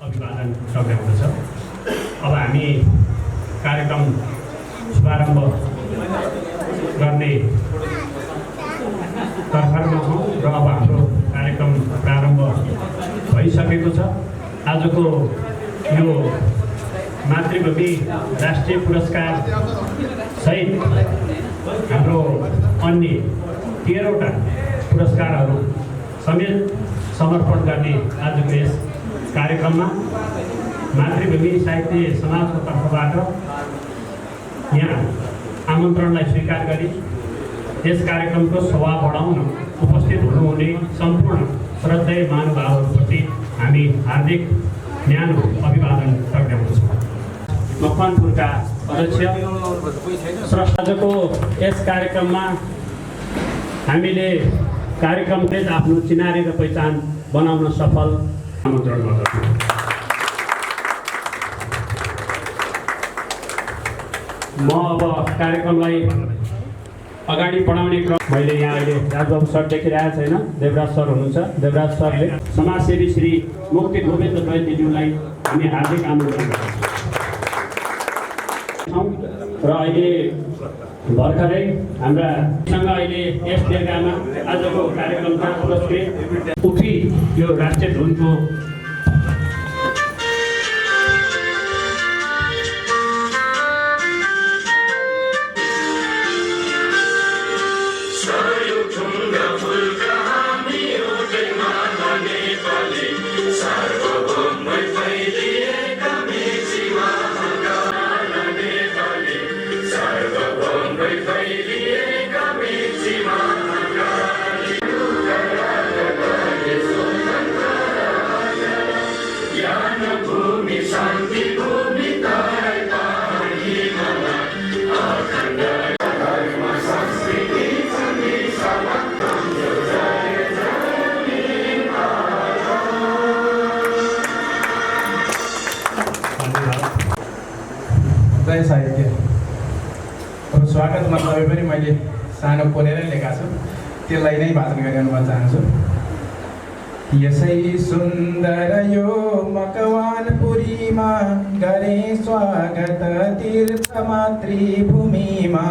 अभिवादन टक्राउँदछ। अब हामी कार्यक्रम शुभारम्भ गर्ने तर्खरमा छौँ र अब हाम्रो कार्यक्रम प्रारम्भ भइसकेको छ। आजको यो मातृभूमि राष्ट्रिय पुरस्कार सहित हाम्रो अन्य 13वटा पुरस्कारहरू समेत समर्पण गर्ने आजको यस कार्यक्रममा मातृभूमि साहित्य समाजको तर्फबाट यहाँ आमन्त्रणलाई स्वीकार गरी यस कार्यक्रमको शोभा बढाउन उपस्थित हुनुहुने सम्पूर्ण श्रद्धेय महानुभावहरूप्रति हामी हार्दिक न्यानो अभिवादन टक्राउँदछौँ। मकवानपुरका अध्यक्ष आजको यस कार्यक्रममा हामीले कार्यक्रमले आफ्नो चिनारी र पहिचान बनाउन सफल आमन्त्रण गर्दछु। म अब कार्यक्रमलाई अगाडि बढाउने क्रम मैले यहाँ अहिले राजबाबु सर देखिरहेको छैन, देवराज सर हुनुहुन्छ। देवराज सरले समाजसेवी श्री मुक्ति गोविन्द दैतीज्यूलाई हामी हार्दिक आमन्त्रण गर्छौँ। र अहिले भर्खरै हाम्रासँग अहिले यस जग्गामा आजको कार्यक्रमका पुरस्कृत उठी यो राष्ट्रिय धुनको साहित्य अब स्वागतमा तपाईँ पनि मैले सानो कोरेरै लेखा छु, त्यसलाई नै वाचन गरिरहन चाहन्छु। यसै सुन्दर यो मकवानपुरीमा गरे स्वागत तीर्थ मातृभूमिमा,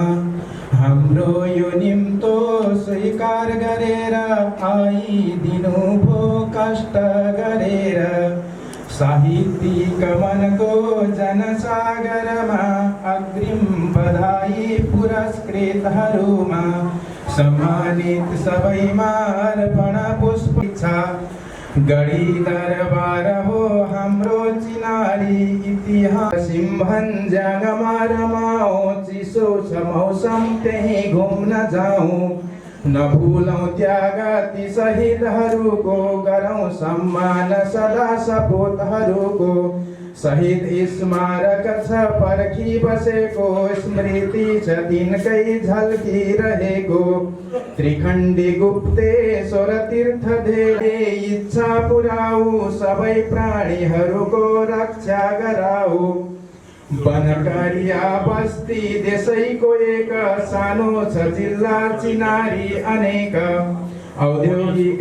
हाम्रो यो निम्तो स्वीकार गरेर आइदिनु भो कष्ट गरेर, साहित्यिक मनको जनसागरमा अग्रिम बधाई पुरस्कृतहरूमा सम्मानित सबैमा अर्पण पुष्प इच्छा। गढी दरबार हो हाम्रो चिनारी इतिहास, सिम्भन्ज्याङमा रमाऊ चिसो छ मौसम त्यही घुम्न जाऊँ, नभुलौँ त्याग ती शहीदहरूको गरौँ सम्मान सदा सपूतहरूको, शहीद स्मारक छ पर्खी बसेको स्मृति छ तिनकै झल्किरहेको, त्रिखण्डी गुप्तेश्वर तीर्थ धेरै इच्छा पुराऊ सबै प्राणीहरूको रक्षा गराऊ, बनकरिया बस्ती देशैको एक सानो छ जिल्ला चिनारी अनेक औद्योगिक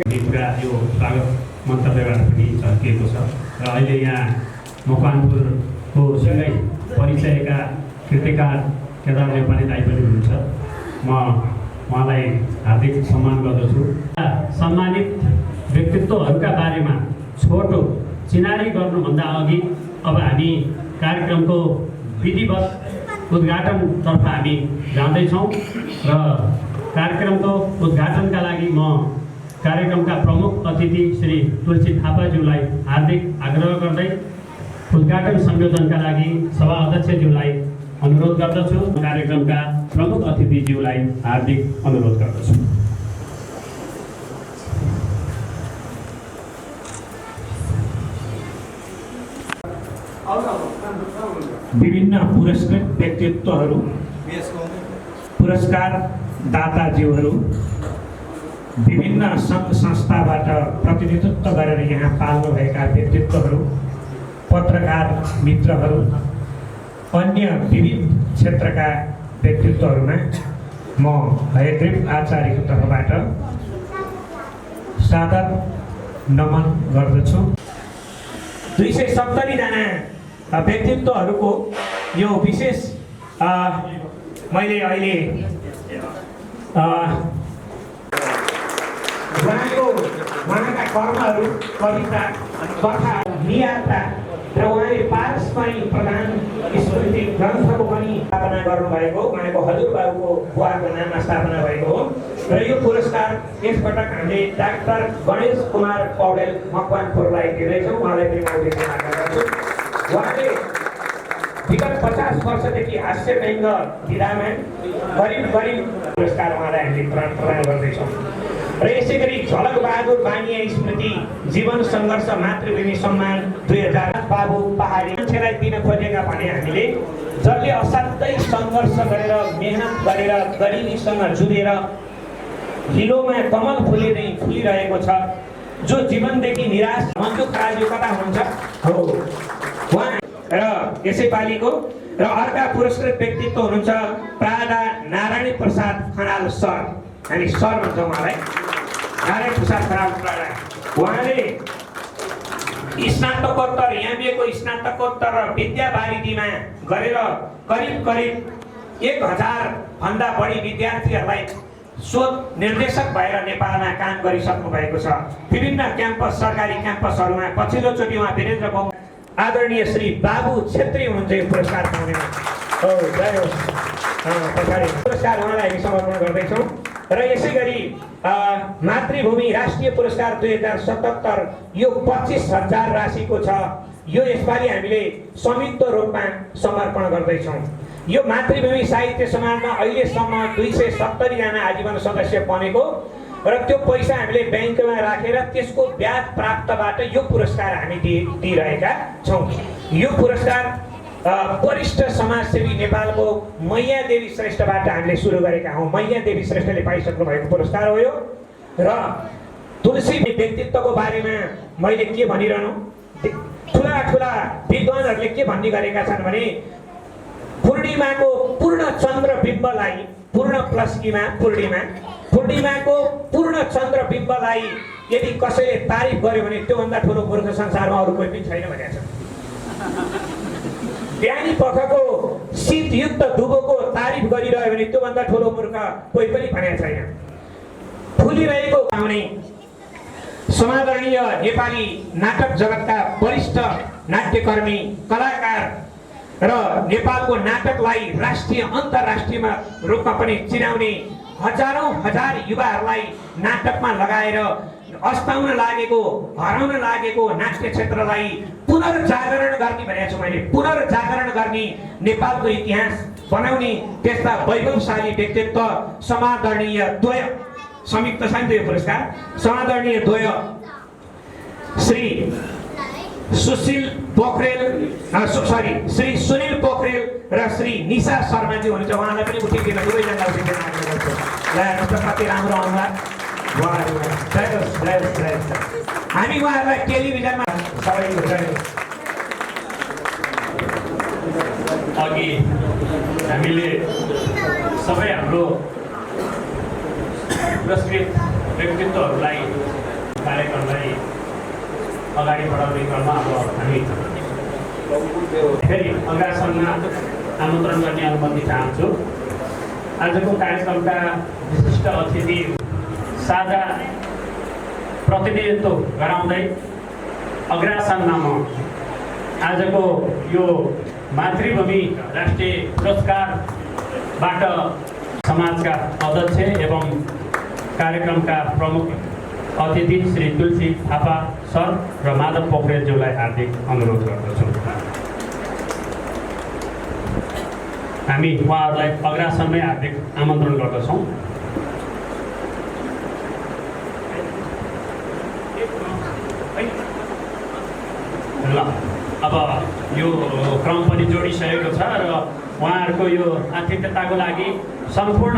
यो स्वागत मन्तव्यबाट पनि झल्किएको छ। र अहिले यहाँ मकवानपुरको सँगै परिचयका कृतिकार केदार नेपाली दाइ पनि हुनुहुन्छ। म उहाँलाई हार्दिक सम्मान गर्दछु। सम्मानित व्यक्तित्वहरूका बारेमा छोटो चिनारी गर्नुभन्दा अघि अब हामी कार्यक्रमको विधिवत उद्घाटनतर्फ हामी जाँदैछौँ र कार्यक्रमको उद्घाटनका लागि म कार्यक्रमका प्रमुख अतिथि श्री तुलसी थापाज्यूलाई हार्दिक आग्रह गर्दै उद्घाटन संयोजनका लागि सभा अध्यक्षज्यूलाई अनुरोध गर्दछु। कार्यक्रमका प्रमुख अतिथिज्यूलाई हार्दिक अनुरोध गर्दछु। विभिन्न पुरस्कृत व्यक्तित्वहरू, पुरस्कार दाताज्यूहरू, विभिन्न सङ्घ संस्थाबाट प्रतिनिधित्व गरेर यहाँ पाल्नुभएका व्यक्तित्वहरू, पत्रकार मित्रहरू, अन्य विविध क्षेत्रका व्यक्तित्वहरूमा म हयग्रीव आचार्यको तर्फबाट सादर नमन गर्दछु। 270 जना व्यक्तित्वहरूको यो विशेष मैले अहिले उहाँका कर्महरू, कविता, कथा, नियात्रा र उहाँले पारसमणि प्रधान स्मृति ग्रन्थको पनि स्थापना गर्नुभएको, उहाँको हजुरबाबुको बुवाको नाममा स्थापना भएको हो। र यो पुरस्कार यसपटक हामीले डाक्टर गणेश कुमार पौडेल मकवानपुरलाई दिँदैछौँ। उहाँलाई पनि म उद्देश्य गर्दछु। उहाँले विगत 50 वर्षदेखि हास्य व्यङ्ग विधामा गरिब पुरस्कार उहाँलाई हामीले प्रदान गर्दैछौँ। र यसै गरी झलक बहादुर बानिया स्मृति जीवन सङ्घर्ष मातृभूमि सम्मान 2000 बाबु पहाडी मान्छेलाई दिन खोजेका भने हामीले जसले असाध्यै सङ्घर्ष गरेर मेहनत गरेर गरिबीसँग जुधेर हिलोमा कमल फुले नै फुलिरहेको छ, जो जीवनदेखि निराश मन्जु काजु कता हुन्छ हो उहाँ। र यसैपालिको र अर्का पुरस्कृत व्यक्तित्व हुनुहुन्छ प्रादा नारायण प्रसाद खनाल सर। हामी सर भन्छौँ उहाँलाई, नारायण प्रसाद खनाल प्रादा। उहाँले स्नातकोत्तर एमबिएको स्नातकोत्तर विद्यावारिधीमा गरेर करिब 1000 भन्दा बढी विद्यार्थीहरूलाई शोध निर्देशक भएर नेपालमा काम गरिसक्नु भएको छ। विभिन्न क्याम्पस, सरकारी क्याम्पसहरूमा पछिल्लोचोटि उहाँ वीरेन्द्र बाबु आदरणीय श्री बाबु छेत्री हुनुहुन्छ यो पुरस्कार पाउनेमा। पछाडि पुरस्कार उहाँलाई हामी समर्पण गर्दैछौँ। र यसै गरी मातृभूमि राष्ट्रिय पुरस्कार 2077 यो 25,000 राशिको छ। यो यसपालि हामीले संयुक्त रूपमा समर्पण गर्दैछौँ। यो मातृभूमि साहित्य समाजमा अहिलेसम्म 270 जना आजीवन सदस्य बनेको र त्यो पैसा हामीले ब्याङ्कमा राखेर त्यसको ब्याज प्राप्तबाट यो पुरस्कार हामी दिइरहेका छौँ। यो पुरस्कार वरिष्ठ समाजसेवी नेपालको मैया देवी श्रेष्ठबाट हामीले सुरु गरेका हौँ। मैया देवी श्रेष्ठले पाइसक्नु भएको पुरस्कार हो यो। र तुलसी व्यक्तित्वको बारेमा मैले के भनिरहनु, ठुला विद्वानहरूले के भन्ने गरेका छन् भने पूर्णिमाको पूर्ण चन्द्र बिम्बलाई पूर्ण प्लस ईमा पूर्णिमाको पूर्ण चन्द्र बिम्बलाई यदि कसैले तारिफ गर्यो भने त्योभन्दा ठुलो मूर्ख संसारमा अरू कोही पनि छैन भनेको छ। बिहानी पखको शीतयुक्त दुबोको तारिफ गरिरह्यो भने त्योभन्दा ठुलो मूर्ख कोही पनि भनेको छैन। फुलिरहेको पाउने समादरणीय नेपाली नाटक जगतका वरिष्ठ नाट्यकर्मी कलाकार र नेपालको नाटकलाई राष्ट्रिय अन्तर्राष्ट्रियमा रूपमा पनि चिनाउने हजार युवाहरूलाई नाटकमा लगाएर अस्ताउन लागेको, हराउन लागेको नाट्य क्षेत्रलाई पुनर्जागरण गर्ने भनेको छु मैले। पुनर्जागरण गर्ने, नेपालको इतिहास बनाउने त्यस्ता वैभवशाली व्यक्तित्व समादरणीय द्वय संयुक्त शान्ति पुरस्कार समादरणीय द्वय श्री सुनिल पोखरेल र श्री निशा शर्माजी हुनुहुन्छ। उहाँलाई पनि उठिदिन, दुवैजना उठिदिन आग्रह गर्छु। कति राम्रो अनुहार, हामी उहाँहरूलाई टेलिभिजनमा सबैको जय। अघि हामीले सबै हाम्रो पुरस्कृत व्यक्तित्वहरूलाई कार्यक्रमलाई अगाडि बढाउने क्रममा अब हामी फेरि अग्रासनमा आमन्त्रण गर्ने अनुमति चाहन्छु। आजको कार्यक्रमका विशिष्ट अतिथि साझा प्रतिनिधित्व गराउँदै अग्रासनमा म आजको यो मातृभूमि राष्ट्रिय पुरस्कारबाट समाजका अध्यक्ष एवं कार्यक्रमका प्रमुख अतिथि श्री तुलसी थापा सर र माधव पोखरेलज्यूलाई हार्दिक अनुरोध गर्दछौँ। हामी उहाँहरूलाई अग्रासनमै हार्दिक आमन्त्रण गर्दछौँ। ल अब यो क्रम पनि जोडिसकेको छ र उहाँहरूको यो आतिथ्यताको लागि सम्पूर्ण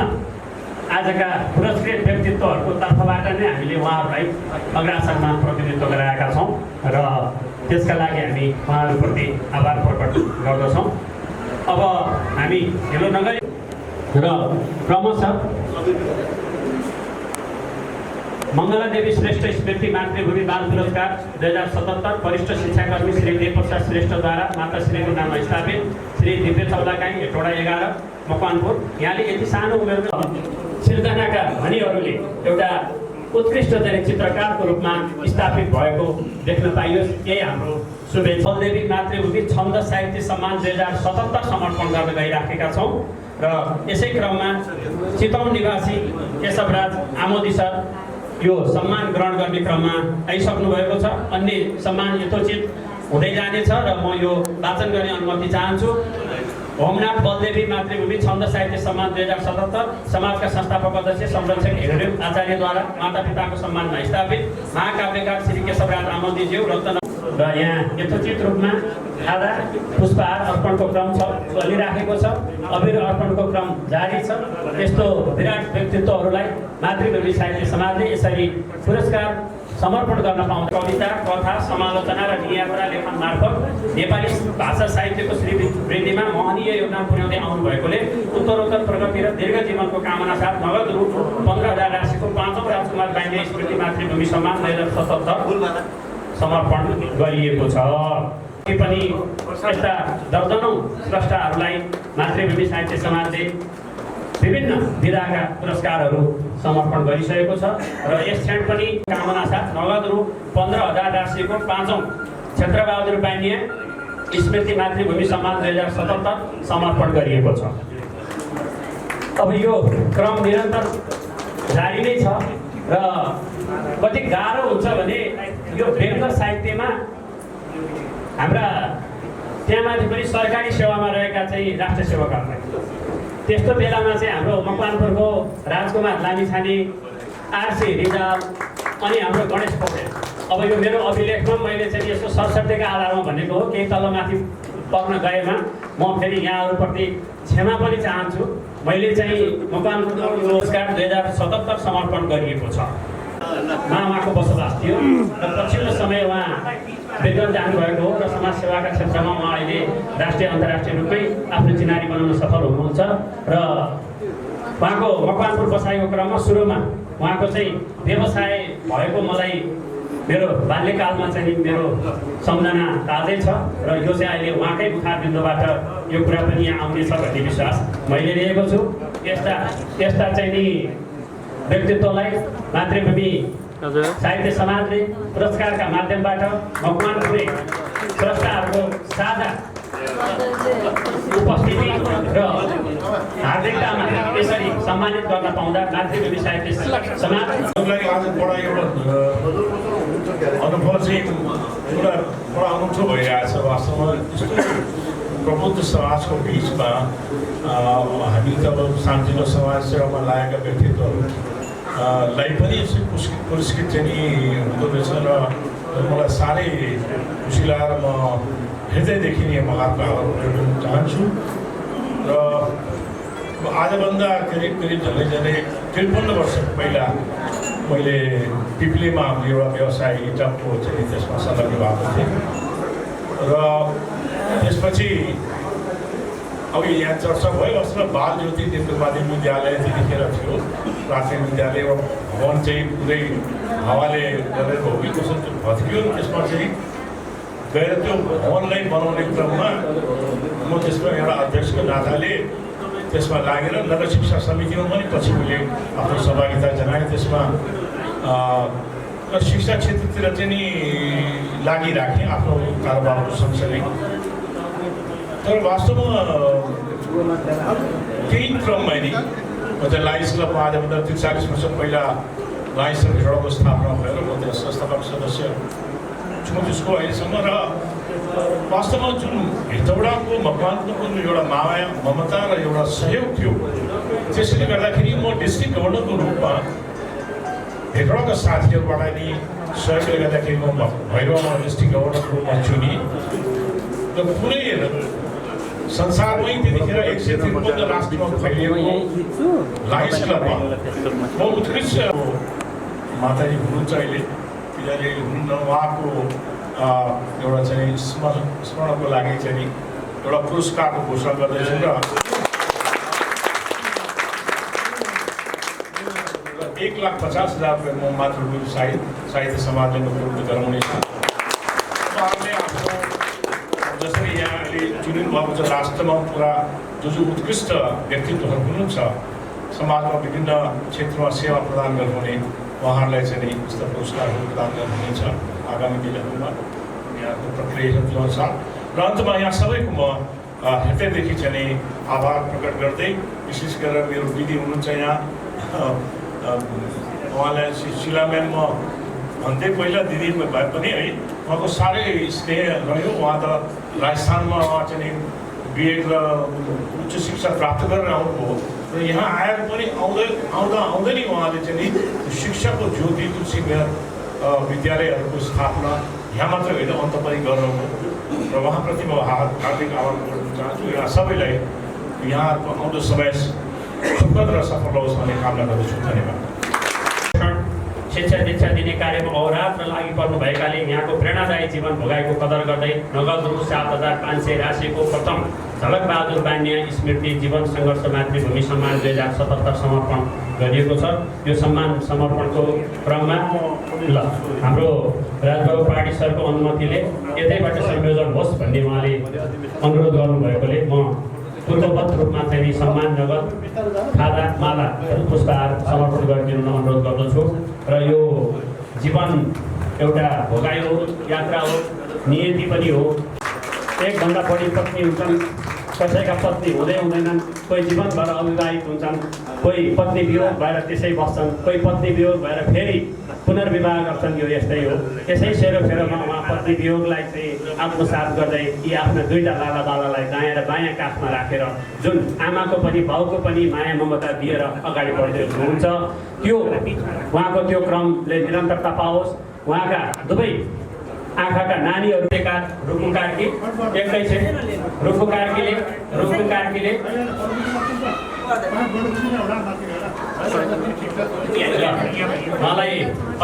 आजका पुरस्कृत व्यक्तित्वहरूको तर्फबाट नै हामीले उहाँहरूलाई अग्रासनमा प्रतिनिधित्व गराएका छौँ र त्यसका लागि हामी उहाँहरूप्रति आभार प्रकट गर्दछौँ। अब हामी ढिलो नगरी र क्रमशः मङ्गला देवी श्रेष्ठ स्मृति मातृभूमि बाल पुरस्कार 2077 वरिष्ठ शिक्षाकर्मी श्री देवप्रसाद श्रेष्ठद्वारा माता श्रीको नाममा स्थापित श्री दिव्य चौलाकाई हेटौडा 11 मकवानपुर। यहाँले यति सानो उमेरमा सिर्जनाका धनीहरूले एउटा उत्कृष्ट चाहिँ चित्रकारको रूपमा स्थापित भएको देख्न पाइयोस्। यही हाम्रो शुभेच्छा। बलदेवी मातृभूमि छन्द साहित्य सम्मान 2077 समर्पण गर्न गइराखेका छौँ र यसै क्रममा चितवन निवासी केशवराज आमोदी सर यो सम्मान ग्रहण गर्ने क्रममा आइसक्नु भएको छ। अन्य सम्मान यथोचित हुँदै जानेछ र म यो वाचन गर्ने अनुमति चाहन्छु। होमनाथ बलदेवी मातृभूमि छन्द साहित्य सम्मान 2077 समाजका संस्थापक अध्यक्ष संरक्षक हेरेम आचार्यद्वारा मातापिताको सम्मानमा स्थापित महाकाव्यकार श्री केशवराज आमोदीज्यू रत्न र यहाँ यथोचित रूपमा आधा पुष्पहार अर्पणको क्रम चलिराखेको छ। अबिर अर्पणको क्रम जारी छ। यस्तो विराट व्यक्तित्वहरूलाई मातृभूमि साहित्य समाजले यसरी पुरस्कार समर्पण गर्न पाउँदा कविता कथा समालोचना र नियामरा लेखन मार्फत नेपाली भाषा साहित्यको श्रीवृद्धिमा महनीय योगदान पुर्याउँदै आउनु भएकोले उत्तरोत्तर प्रगति र दीर्घ जीवनको कामना साथ नगद रु 15,000 राशिको 5औं राजकुमार बाइने स्मृति मातृभूमि सम्मान 2077 समर्पण गरिएको छ। पनि यस्ता दर्जनौं स्रष्टाहरूलाई मातृभूमि साहित्य समाजले विभिन्न विधाका पुरस्कारहरू समर्पण गरिसकेको छ र यस क्षण पनि कामना साथ नगद रु 15,000 राशिको 5औं क्षेत्रबहादुर बानिया स्मृति मातृभूमि सम्मान 2077 समर्पण गरिएको छ। अब यो क्रम निरन्तर जारी नै छ र कति गाह्रो हुन्छ भने यो व्यङ्ग साहित्यमा हाम्रा त्यहाँमाथि पनि सरकारी सेवामा रहेका चाहिँ राष्ट्र सेवकहरूलाई त्यस्तो बेलामा चाहिँ हाम्रो मकवानपुरको राजकुमार लामिछाने आरसी रिजाल अनि हाम्रो गणेश पौडेल। अब यो मेरो अभिलेखमा मैले चाहिँ यसको सरसर्तीका आधारमा भनेको हो। केही तलमाथि पर्न गएमा म फेरि यहाँहरूप्रति क्षमा पनि चाहन्छु। मैले चाहिँ मकवानपुरको पुरस्कार 2077 समर्पण गरिएको छ। मामाको बसोबास थियो र पछिल्लो समय उहाँ विद्वान जानुभएको हो र समाजसेवाका क्षेत्रमा उहाँ अहिले राष्ट्रिय अन्तर्राष्ट्रिय रूपमै आफ्नो चिनारी बनाउन सफल हुनुहुन्छ र उहाँको मकवानपुर बसाइको क्रममा सुरुमा उहाँको चाहिँ व्यवसाय भएको मलाई मेरो बाल्यकालमा चाहिँ मेरो सम्झना ताजै छ र यो चाहिँ अहिले उहाँकै मुखारबिन्दबाट यो कुरा पनि यहाँ आउनेछ भन्ने विश्वास मैले लिएको छु। यस्ता चाहिँ नि व्यक्तित्वलाई मातृभूमि साहित्य समाजले पुरस्कारका माध्यमबाट मकवानपुरे स्रष्टाहरूको साझा उपस्थिति र हार्दिकतामा यसरी सम्मानित गर्न पाउँदा मातृभूमि साहित्य समाजलाई आज बडा एउटा अनुभव चाहिँ पुरा बडा अनौठो भइरहेछ। वास्तवमा यस्तो प्रबुद्ध समाजको बिचमा हामी त शान्तिको समाज सेवामा लागेका व्यक्तित्वहरूलाई पनि यसरी पुरस्कृत चाहिँ नि हुँदो रहेछ र मलाई साह्रै खुसी लागेर म हृदयदेखि नै उहाँहरूको आभार व्यक्त गर्न चाहन्छु। र आजभन्दा करिब झन्डै 53 वर्ष पहिला मैले पिप्लेमा एउटा व्यवसाय इटको चाहिँ त्यसमा संलग्न भएको थिएँ र त्यसपछि अब यहाँ चर्चा भयो असल बाल ज्योति नेत्र माध्यमिक विद्यालय त्यतिखेर थियो प्राथमिक विद्यालय भवन चाहिँ पुरै हावाले गरेर हो कि कसो भत्कियो। त्यसमा चाहिँ गएर त्यो भवनलाई बनाउने क्रममा म त्यसमा एउटा अध्यक्षको नाताले त्यसमा लागेर नगर शिक्षा समितिमा पनि पछि मैले आफ्नो सहभागिता जनाएँ। त्यसमा र शिक्षा क्षेत्रतिर चाहिँ नि लागिराखेँ आफ्नो कारोबारको सँगसँगै। तर वास्तवमा केही क्रममा नि म चाहिँ लाइन्स क्लबमा आजभन्दा 43 वर्ष पहिला लाइन्स क्लब हेटौडाको स्थापना भएर म त्यहाँ संस्थापक सदस्य छु त्यसको अहिलेसम्म। र वास्तवमा जुन हेटौडाको मकवानपुरको एउटा माया ममता र एउटा सहयोग थियो त्यसले गर्दाखेरि म डिस्ट्रिक्ट गभर्नरको रूपमा हेटौडाका साथीहरूबाट नि सहयोगले गर्दाखेरि म भैरवमा डिस्ट्रिक्ट गभर्नरको रूपमा चुनिएँ र पुरै संसारमै त्यतिखेर 153 राष्ट्रमा फैलिएको लायन्स क्लबमा म उत्कृष्ट माताजी हुनुहुन्छ अहिले पिताजी हुनुहुन्न उहाँको एउटा चाहिँ स्मरणको लागि चाहिँ एउटा पुरस्कारको घोषणा गर्दैछु र 1,50,000 रुपियाँ मातृभूमि साहित्य समाजले उपलब्ध गराउनेछ। उहाँहरूले आफ्नो जसरी यहाँले चुनिनु भएको छ राष्ट्रमा पुरा जो उत्कृष्ट व्यक्तित्वहरू हुनुहुन्छ समाजमा विभिन्न क्षेत्रमा सेवा प्रदान गर्नुहुने उहाँहरूलाई चाहिँ नि यस्ता पुरस्कारहरू प्रदान गर्नुहुनेछ आगामी दिनहरूमा। यहाँको प्रक्रिया अनुसार र अन्तमा यहाँ सबैको म हृदयदेखि चाहिँ नि आभार प्रकट गर्दै विशेष गरेर मेरो दिदी हुनुहुन्छ यहाँ उहाँलाई शिला म्याम म भन्दै पहिला दिदी भए पनि है उहाँको साह्रै स्नेह रह्यो। उहाँ त राजस्थानमा उहाँ चाहिँ नि बिएड र उच्च शिक्षा प्राप्त गरेर आउनुभयो र यहाँ आएर पनि आउँदै नै उहाँले चाहिँ नि शिक्षाको ज्योति तुलसी मेहर विद्यालयहरूको स्थापना यहाँ मात्र होइन अन्त पनि गर्नुभयो र उहाँप्रति म हार्दिक आभार गर्न चाहन्छु। यहाँ सबैलाई यहाँको आउँदो समय सुखद र सफल होस् भन्ने कामना गर्दछु। धन्यवाद। शिक्षा दीक्षा दिने कार्यमा अहोरात्र लागि पर्नुभएकाले यहाँको प्रेरणादायी जीवन भोगाइको कदर गर्दै नगद रु 7,500 राशिको प्रथम झलकबहादुर बान्या स्मृति जीवन सङ्घर्ष मातृभूमि सम्मान 2077 समर्पण गरिएको छ। यो सम्मान समर्पणको क्रममा हाम्रो राजबाबु पार्टी सरको अनुमतिले यतैबाट संयोजन होस् भन्ने उहाँले अनुरोध गर्नुभएकोले म पूर्ववत रूपमा चाहिँ सम्मान नगद खादा माला पुष्पहार समर्पण गरिदिनु अनुरोध गर्दछु। र यो जीवन एउटा भोगाइ हो, यात्रा हो, नियति पनि हो। एकभन्दा बढी पत्नी हुन्छन्, कसैका पत्नी हुँदै हुँदैनन्, कोही जीवनभर अविवाहित हुन्छन्, कोही पत्नी वियोग भएर त्यसै बस्छन्, कोही पत्नी वियोग भएर फेरि पुनर्विवाह गर्छन्। यो यस्तै हो। यसै सेरोफेरोमा उहाँ पत्नी वियोगलाई चाहिँ आत्मसात गर्दै यी आफ्ना दुईटा लाला दालालाई दायाँ र बायाँ काखमा राखेर जुन आमाको पनि बाउको पनि माया ममता दिएर अगाडि बढ्दै हुनुहुन्छ त्यो उहाँको त्यो क्रमले निरन्तरता पाओस्। उहाँका दुवै आँखाका नानीहरू रुखु कार्की एकैछिन रुखु कार्कीले मलाई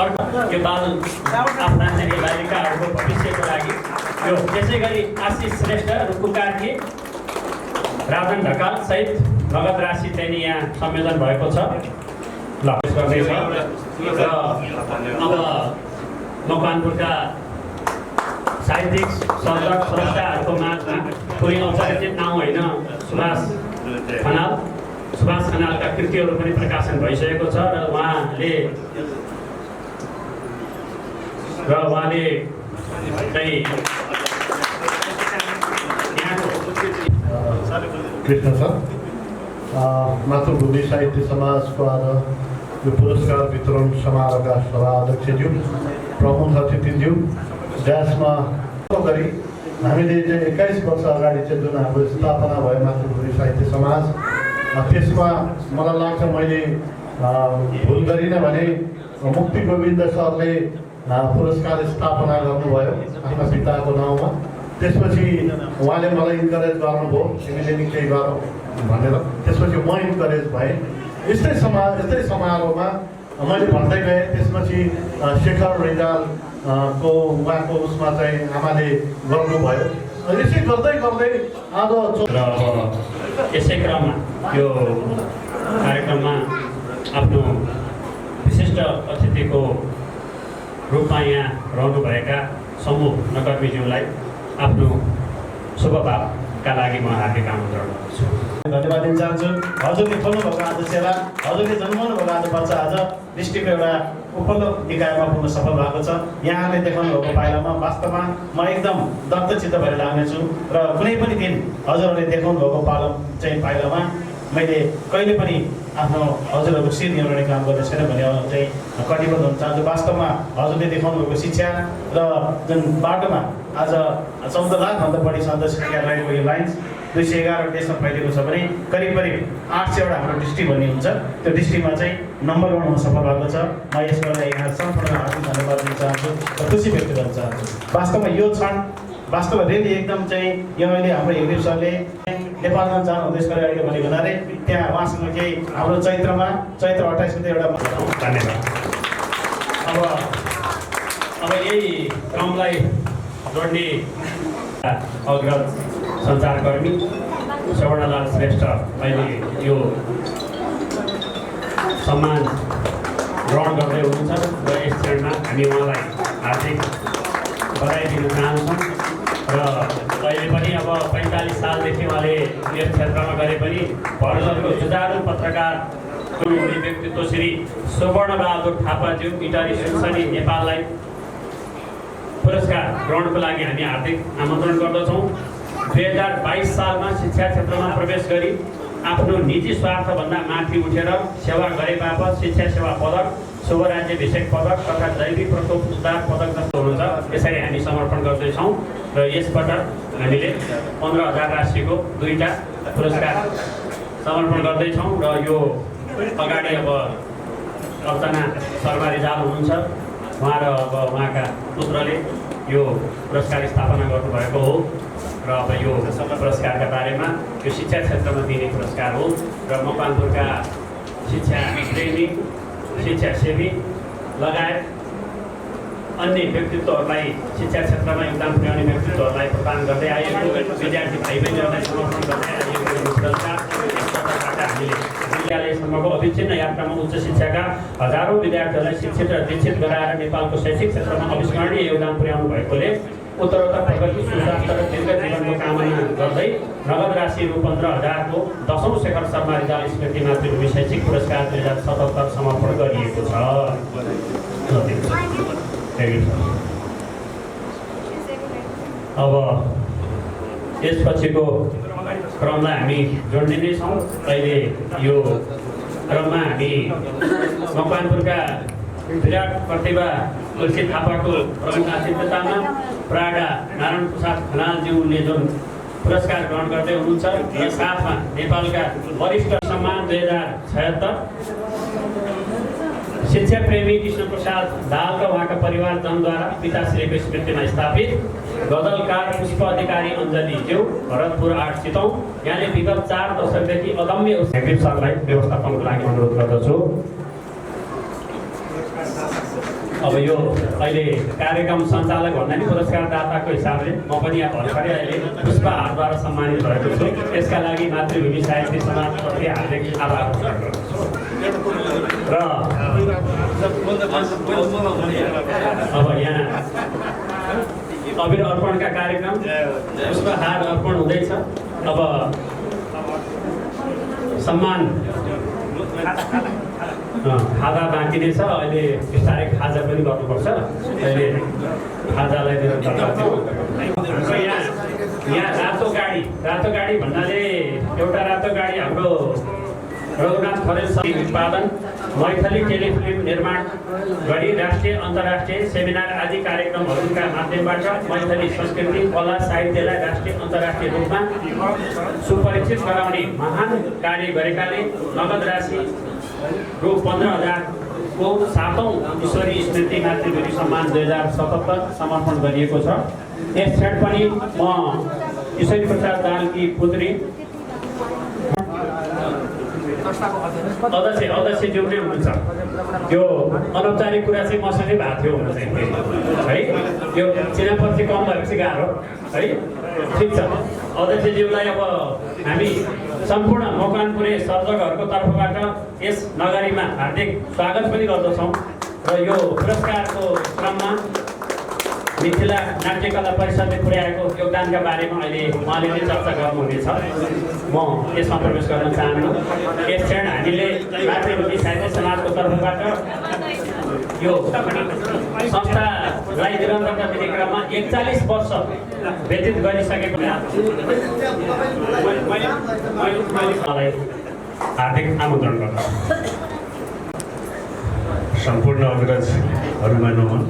अर्को यो बाल आफ्ना बालिकाहरूको भविष्यको लागि यो त्यसै गरी आशिष श्रेष्ठ रुखु कार्की राजन ढकाल सहित नगद राशि चाहिँ यहाँ संयोजन भएको छ। ल गर्दैछ र अब मकवानपुरका साहित्यिक सर्जक स्रष्टाहरूको माझमा कोही औपचारिक नाउँ होइन सुभाष खनालका कृतिहरू पनि प्रकाशन भइसकेको छ र उहाँले चाहिँ कृष्ण सर मातृभूमि साहित्य समाजको आज यो पुरस्कार वितरण समारोहका सभा अध्यक्षज्यू प्रमुख अतिथिज्यू जसमा गरी हामीले चाहिँ 21 वर्ष अगाडि चाहिँ जुन हाम्रो स्थापना भयो मातृभूमि साहित्य समाज त्यसमा मलाई लाग्छ मैले भुल गरिनँ भने मुक्ति गोविन्द सरले पुरस्कार स्थापना गर्नुभयो आफ्ना पिताको नाउँमा। त्यसपछि उहाँले मलाई इन्करेज गर्नुभयो तिमीले नि केही गर भनेर। त्यसपछि म इन्करेज भएँ। यस्तै समारोहमा मैले भन्दै गएँ। त्यसपछि शेखर रिजाल को उहाँको उसमा चाहिँ आमाले गर्नुभयो। यसै गर्दै आज र यसै क्रममा यो कार्यक्रममा आफ्नो विशिष्ट अतिथिको रूपमा यहाँ रहनुभएका समूह नकर्मीज्यूलाई आफ्नो शुभभावका लागि म हार्दिक आमन्त्रण गर्छु। धन्यवाद दिन चाहन्छु। हजुरले खोल्नुभएको आज सेवा, हजुरले जन्माउनु भएको आज बच्चा आज डिस्ट्रिक्टको एउटा उपल्लो निकायमा पुग्न सफल भएको छ। यहाँले देखाउनु भएको पाइलामा वास्तवमा म एकदम दत्तचित्त भएर लाग्नेछु र कुनै पनि दिन हजुरहरूले देखाउनु भएको पाइलामा मैले कहिले पनि आफ्नो हजुरहरूको शिर निहाल्ने काम गर्ने छैन भन्ने चाहिँ कटिबद्ध हुन चाहन्छु। वास्तवमा हजुरले देखाउनु भएको शिक्षा र जुन बाटोमा आज 14 लाखभन्दा बढी सदस्य रहेको यो लाइन्स 211 देशमा फैलिएको छ भने करिब 800वटा हाम्रो डिस्ट्रिक्ट भन्ने हुन्छ। त्यो डिस्ट्रिक्टमा चाहिँ नम्बर 1 हुन सफल भएको छ। म यसको लागि यहाँ सम्पूर्ण हार्दिक धन्यवाद दिन चाहन्छु र खुसी व्यक्त गर्न चाहन्छु। वास्तवमा यो क्षण वास्तवमा रेली एकदम चाहिँ यो अहिले हाम्रो हेग्देव सरले नेपालमा जानु हुँदैछ अगाडि भनेको हुनाले त्यहाँ उहाँसँग केही हाम्रो चैत्र 28 गते एउटा धन्यवाद। अब यही क्रमलाई जोड्ने अग्रज सञ्चारकर्मी स्वर्णलाल श्रेष्ठ अहिले यो सम्मान ग्रहण गर्दै हुनुहुन्छ र यस क्षणमा हामी उहाँलाई हार्दिक बधाई दिन चाहन्छौँ। र अहिले पनि अब 45 सालदेखि उहाँले यस क्षेत्रमा गरे पनि भरतपुरको जुझारु पत्रकार हुने व्यक्तित्व श्री सुवर्णबहादुर थापाज्यू इटारी सुनसनी नेपाललाई पुरस्कार ग्रहणको लागि हामी हार्दिक आमन्त्रण गर्दछौँ। 2022 सालमा शिक्षा क्षेत्रमा प्रवेश गरी आफ्नो निजी स्वार्थभन्दा माथि उठेर सेवा गरे बापत शिक्षा सेवा पदक, शुभ राज्याभिषेक पदक तथा दैविक प्रकोप उद्धार पदक जस्तो हुनुहुन्छ। यसरी हामी समर्पण गर्दैछौँ र यसपटक हामीले 15,000 राशिको 2टा पुरस्कार समर्पण गर्दैछौँ। र यो अगाडि अब अर्चना शर्मा रिजाल हुनुहुन्छ, उहाँ र अब उहाँका पुत्रले यो पुरस्कार स्थापना गर्नुभएको हो। र अब यो पुरस्कारका बारेमा यो शिक्षा क्षेत्रमा दिने पुरस्कार हो र मकवानपुरका शिक्षा प्रेमी, शिक्षा सेवी लगायत अन्य व्यक्तित्वहरूलाई शिक्षा क्षेत्रमा योगदान पुर्याउने व्यक्तित्वहरूलाई प्रदान गर्दै आएको विद्यार्थी भाइ बहिनीहरूलाई समर्पण गर्दै आएको पुरस्कार यसबाट हामीले विद्यालयसम्मको अविच्छिन्न यात्रामा उच्च शिक्षाका हजारौँ विद्यार्थीहरूलाई शिक्षित र दीक्षित गराएर नेपालको शैक्षिक क्षेत्रमा अविस्मरणीय योगदान पुर्याउनु भएकोले उत्तरोत्तर प्रगति, सुशासन र दीर्घ जीवनको कामना गर्दै नगद राशि रु 15,000 को 10औं शेखर शर्मा रिजाल स्मृति मातृभूमि शैक्षिक पुरस्कार 2077 समर्पण गरिएको छ। अब यसपछिको क्रमलाई हामी जोड्ने नै छौँ। अहिले यो क्रममा हामी मकवानपुरका विराट प्रतिभा तुलसी थापाको प्रमुख आतिथ्यतामा प्राडा नारायण प्रसाद खनालज्यूले जुन पुरस्कार ग्रहण गर्दै हुनुहुन्छ र साथमा नेपालका वरिष्ठ सम्मान 2076 शिक्षा प्रेमी कृष्ण प्रसाद दाहाल र उहाँका परिवारजनद्वारा पिताश्रीको स्मृतिमा स्थापित गजलकार पुष्प अधिकारी अञ्जली ज्यू भरतपुर 8 चितौँ यहाँले विगत 4 दशकदेखि अदम्य सरलाई व्यवस्थापनको लागि अनुरोध गर्दछु। अब यो अहिले कार्यक्रम सञ्चालक भन्दा नि पुरस्कारदाताको हिसाबले म पनि यहाँ भर्खरै अहिले पुष्पहारद्वारा सम्मानित भएको छु। यसका लागि मातृभूमि साहित्य समाजप्रति हार्दिक आभार प्रकट गर्दछु। र अब यहाँ अबिर अर्पणका कार्यक्रम पुष्पहार अर्पण हुँदैछ। अब सम्मान खाजा बाँकी नै छ, अहिले बिस्तारै खाजा पनि गर्नुपर्छ। अहिले खाजालाई दिएर यहाँ रातो गाडी भन्नाले एउटा रातो गाडी हाम्रो रघुनाथ खरेल उत्पादन मैथिली टेलिफिल्म निर्माण गरी राष्ट्रिय अन्तर्राष्ट्रिय सेमिनार आदि कार्यक्रमहरूका माध्यमबाट मैथिली संस्कृति कला साहित्यलाई राष्ट्रिय अन्तर्राष्ट्रिय रूपमा सुपरिचित गराउने महान कार्य गरेकाले नगद राशि रु 15,000 को 7औं ईश्वरी स्मृति मातृभूमि सम्मान 2077 समर्पण गरिएको छ। यस क्षण पनि म ईश्वरी प्रसाद दाहालकी पुत्री अध्यक्षज्यू नै हुनुहुन्छ। यो अनौपचारिक कुरा चाहिँ मसँगै भएको थियो हुन चाहिँ है, यो चिनापछि कम भएपछि गाह्रो है। ठिक छ, अध्यक्षज्यूलाई अब हामी सम्पूर्ण मकवानपुरे सर्जकहरूको तर्फबाट यस नगरीमा हार्दिक स्वागत पनि गर्दछौँ। र यो पुरस्कारको क्रममा मिथिला नाट्यकला परिषदले पुर्याएको योगदानका बारेमा अहिले उहाँले नै चर्चा गर्नुहुनेछ। म यसमा प्रवेश गर्न चाहन्छु। यस क्षण हामीले मातृभूमि साहित्य समाजको तर्फबाट यो संस्थालाई निरन्तरता दिने क्रममा 41 वर्ष व्यतीत गरिसकेको मलाई हार्दिक आमन्त्रण गर्दछु। सम्पूर्ण अग्रजहरूमा नमन।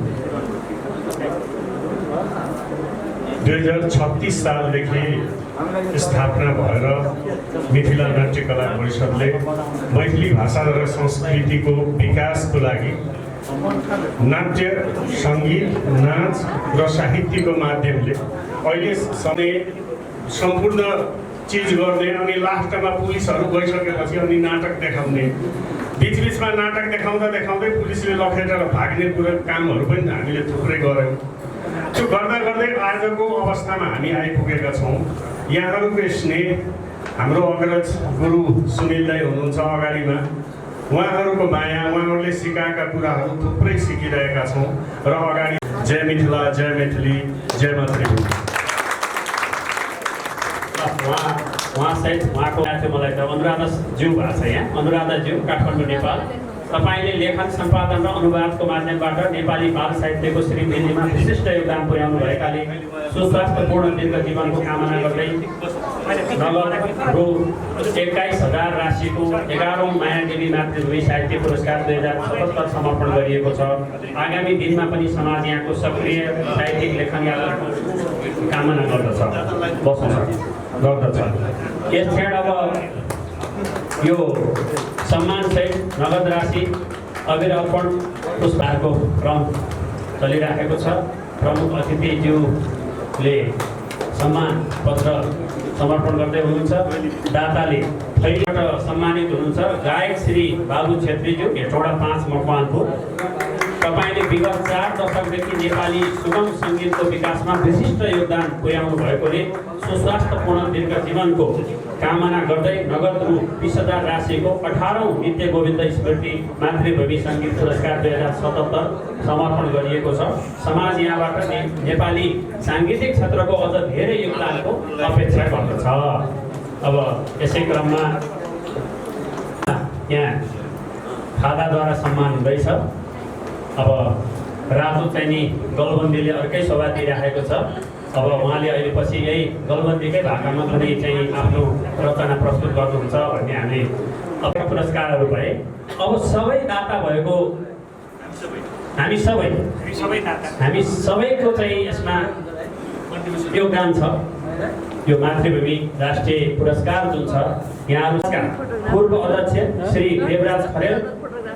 2036 सालदेखि स्थापना भएर मिथिला नाट्यकला परिषदले मैथिली भाषा र संस्कृतिको विकासको लागि नाट्य, सङ्गीत, नाच र साहित्यको माध्यमले अहिले सधैँ सम्पूर्ण चिज गर्ने अनि लास्टमा पुलिसहरू गइसकेपछि अनि नाटक देखाउने, बिचबिचमा नाटक देखाउँदै पुलिसले लखेटेर भाग्ने कुरा कामहरू पनि हामीले थुप्रै गऱ्यौँ। त्यो गर्दा गर्दै आजको अवस्थामा हामी आइपुगेका छौँ। यहाँहरूको स्नेह, हाम्रो अग्रज गुरु सुनिल दाई हुनुहुन्छ अगाडिमा, उहाँहरूको माया, उहाँहरूले सिकाएका कुराहरू थुप्रै सिकिरहेका छौँ र अगाडि जय मिथिला, जय मैथिली, जय मातृभूमि। उहाँसहित उहाँको थियो मलाई त अनुराधाज्यू भएको छ यहाँ, अनुराधाज्यू काठमाडौँ नेपाल। तपाईँले लेखन सम्पादन र अनुवादको माध्यमबाट नेपाली बाल साहित्यको श्रीवृद्धिमा विशिष्ट योगदान पुर्याउनु भएकाले सुस्वास्थ्यपूर्ण दीर्घ जीवनको कामना गर्दै नगद रु 21,000 राशिको 11औं मायादेवी मातृभूमि साहित्य पुरस्कार 2077 समर्पण गरिएको छ। आगामी दिनमा पनि समाज यहाँको सक्रिय साहित्यिक लेखनको कामना गर्दछ। यस क्षण अब यो सम्मानसहित नगद राशि अबेर अर्पण पुरस्कारको क्रम चलिराखेको छ। प्रमुख अतिथिज्यूले सम्मान पत्र समर्पण गर्दै हुनुहुन्छ। दाताले थैबाट सम्मानित हुनुहुन्छ गायक श्री बाबु छेत्रीज्यू, हेटौडा 5 मकवानपुर। तपाईँले विगत 4 दशकदेखि नेपाली सुगम सङ्गीतको विकासमा विशिष्ट योगदान पुर्याउनु भएकोले सुस्वास्थ्यपूर्ण दीर्घ जीवनको कामना गर्दै नगद रु 20,000 राशिको 18औं नित्य गोविन्द स्मृति मातृभूमि सङ्गीत पुरस्कार 2077 समर्पण गरिएको छ। समाज यहाँबाट नेपाली साङ्गीतिक क्षेत्रको अझ धेरै योगदानको अपेक्षा गर्दछ। अब यसै क्रममा यहाँ खादाद्वारा सम्मान हुँदैछ। अब राजु चाहिँ नि गलबन्दीले अर्कै शोभा दिइराखेको छ। अब उहाँले अहिले पछि यही गलबन्दीकै भाकामा पनि चाहिँ आफ्नो रचना प्रस्तुत गर्नुहुन्छ भन्ने हामी पुरस्कारहरू भए। अब सबै दाता भएको हामी सबैको चाहिँ यसमा योगदान छ। यो मातृभूमि राष्ट्रिय पुरस्कार जुन छ, यहाँहरूका पूर्व अध्यक्ष श्री देवराज खरेल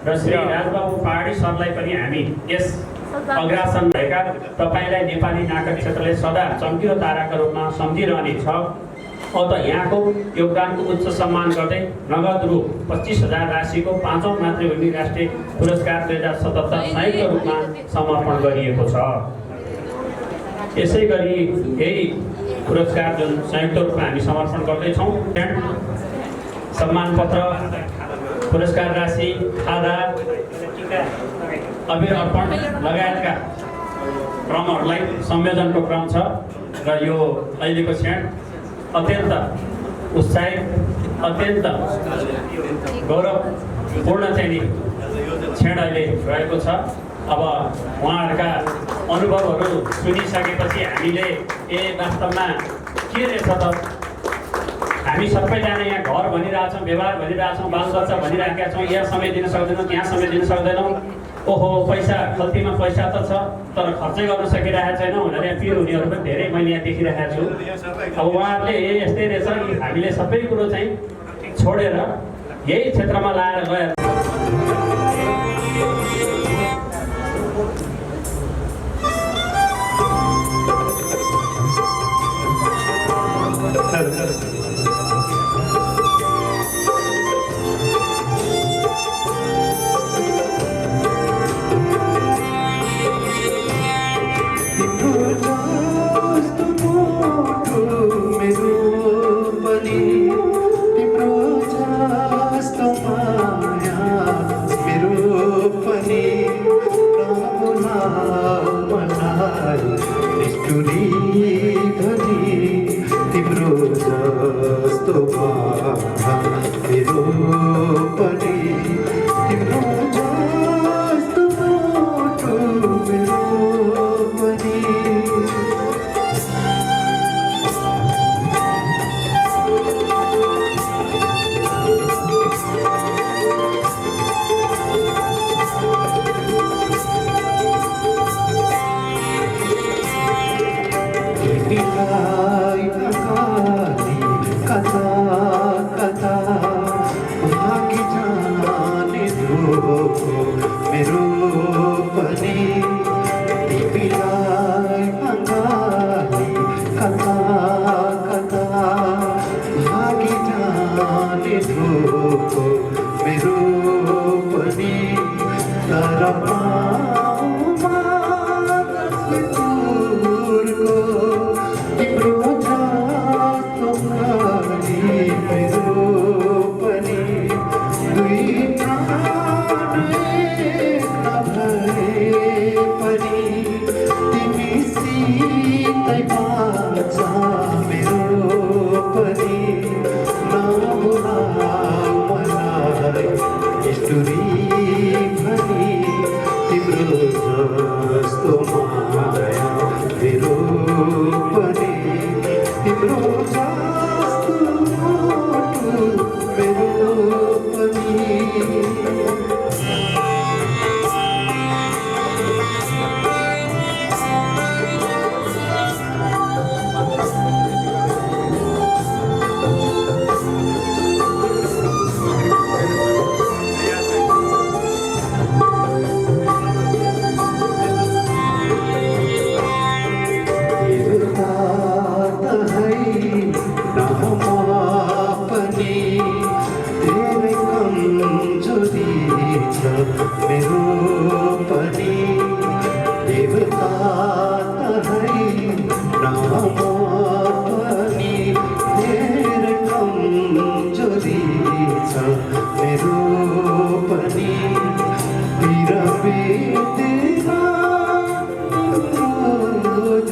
र श्री राजबाबु पहाडी सरलाई पनि हामी यस अग्रासन भएका तपाईँलाई नेपाली नाटक क्षेत्रले सदा चम्किलो ताराका रूपमा सम्झिरहने छ। अत यहाँको योगदानको उच्च सम्मान गर्दै नगद रु 25,000 राशिको 5औं मातृभूमि राष्ट्रिय पुरस्कार 2077 संयुक्त रूपमा समर्पण गरिएको छ। यसै गरी यही पुरस्कार जुन संयुक्त रूपमा हामी समर्पण गर्दैछौँ, सम्मान पत्र, पुरस्कार राशि, खादा, अबेर अर्पण लगायतका क्रमहरूलाई संयोजनको क्रम छ। र यो अहिलेको क्षण अत्यन्त उत्साहित, अत्यन्त गौरवपूर्ण चाहिँ क्षण अहिले रहेको छ। अब उहाँहरूका अनुभवहरू सुनिसकेपछि हामीले वास्तवमा के रहेछ त, हामी सबैजना यहाँ घर भनिरहेछौँ, व्यवहार भनिरहेछौँ, बालबच्चा भनिराखेका छौँ, यहाँ समय दिन सक्दैनौँ, त्यहाँ समय दिन सक्दैनौँ, ओहो पैसा खल्तीमा पैसा त छ तर खर्चै गर्न सकिरहेको छैनौँ भनेर यहाँ पिर हुनेहरू पनि धेरै मैले यहाँ देखिरहेको छु। अब उहाँहरूले यस्तै रहेछ कि हामीले सबै कुरो चाहिँ छोडेर यही क्षेत्रमा लाएर गएर तिम्रो जस्तो माया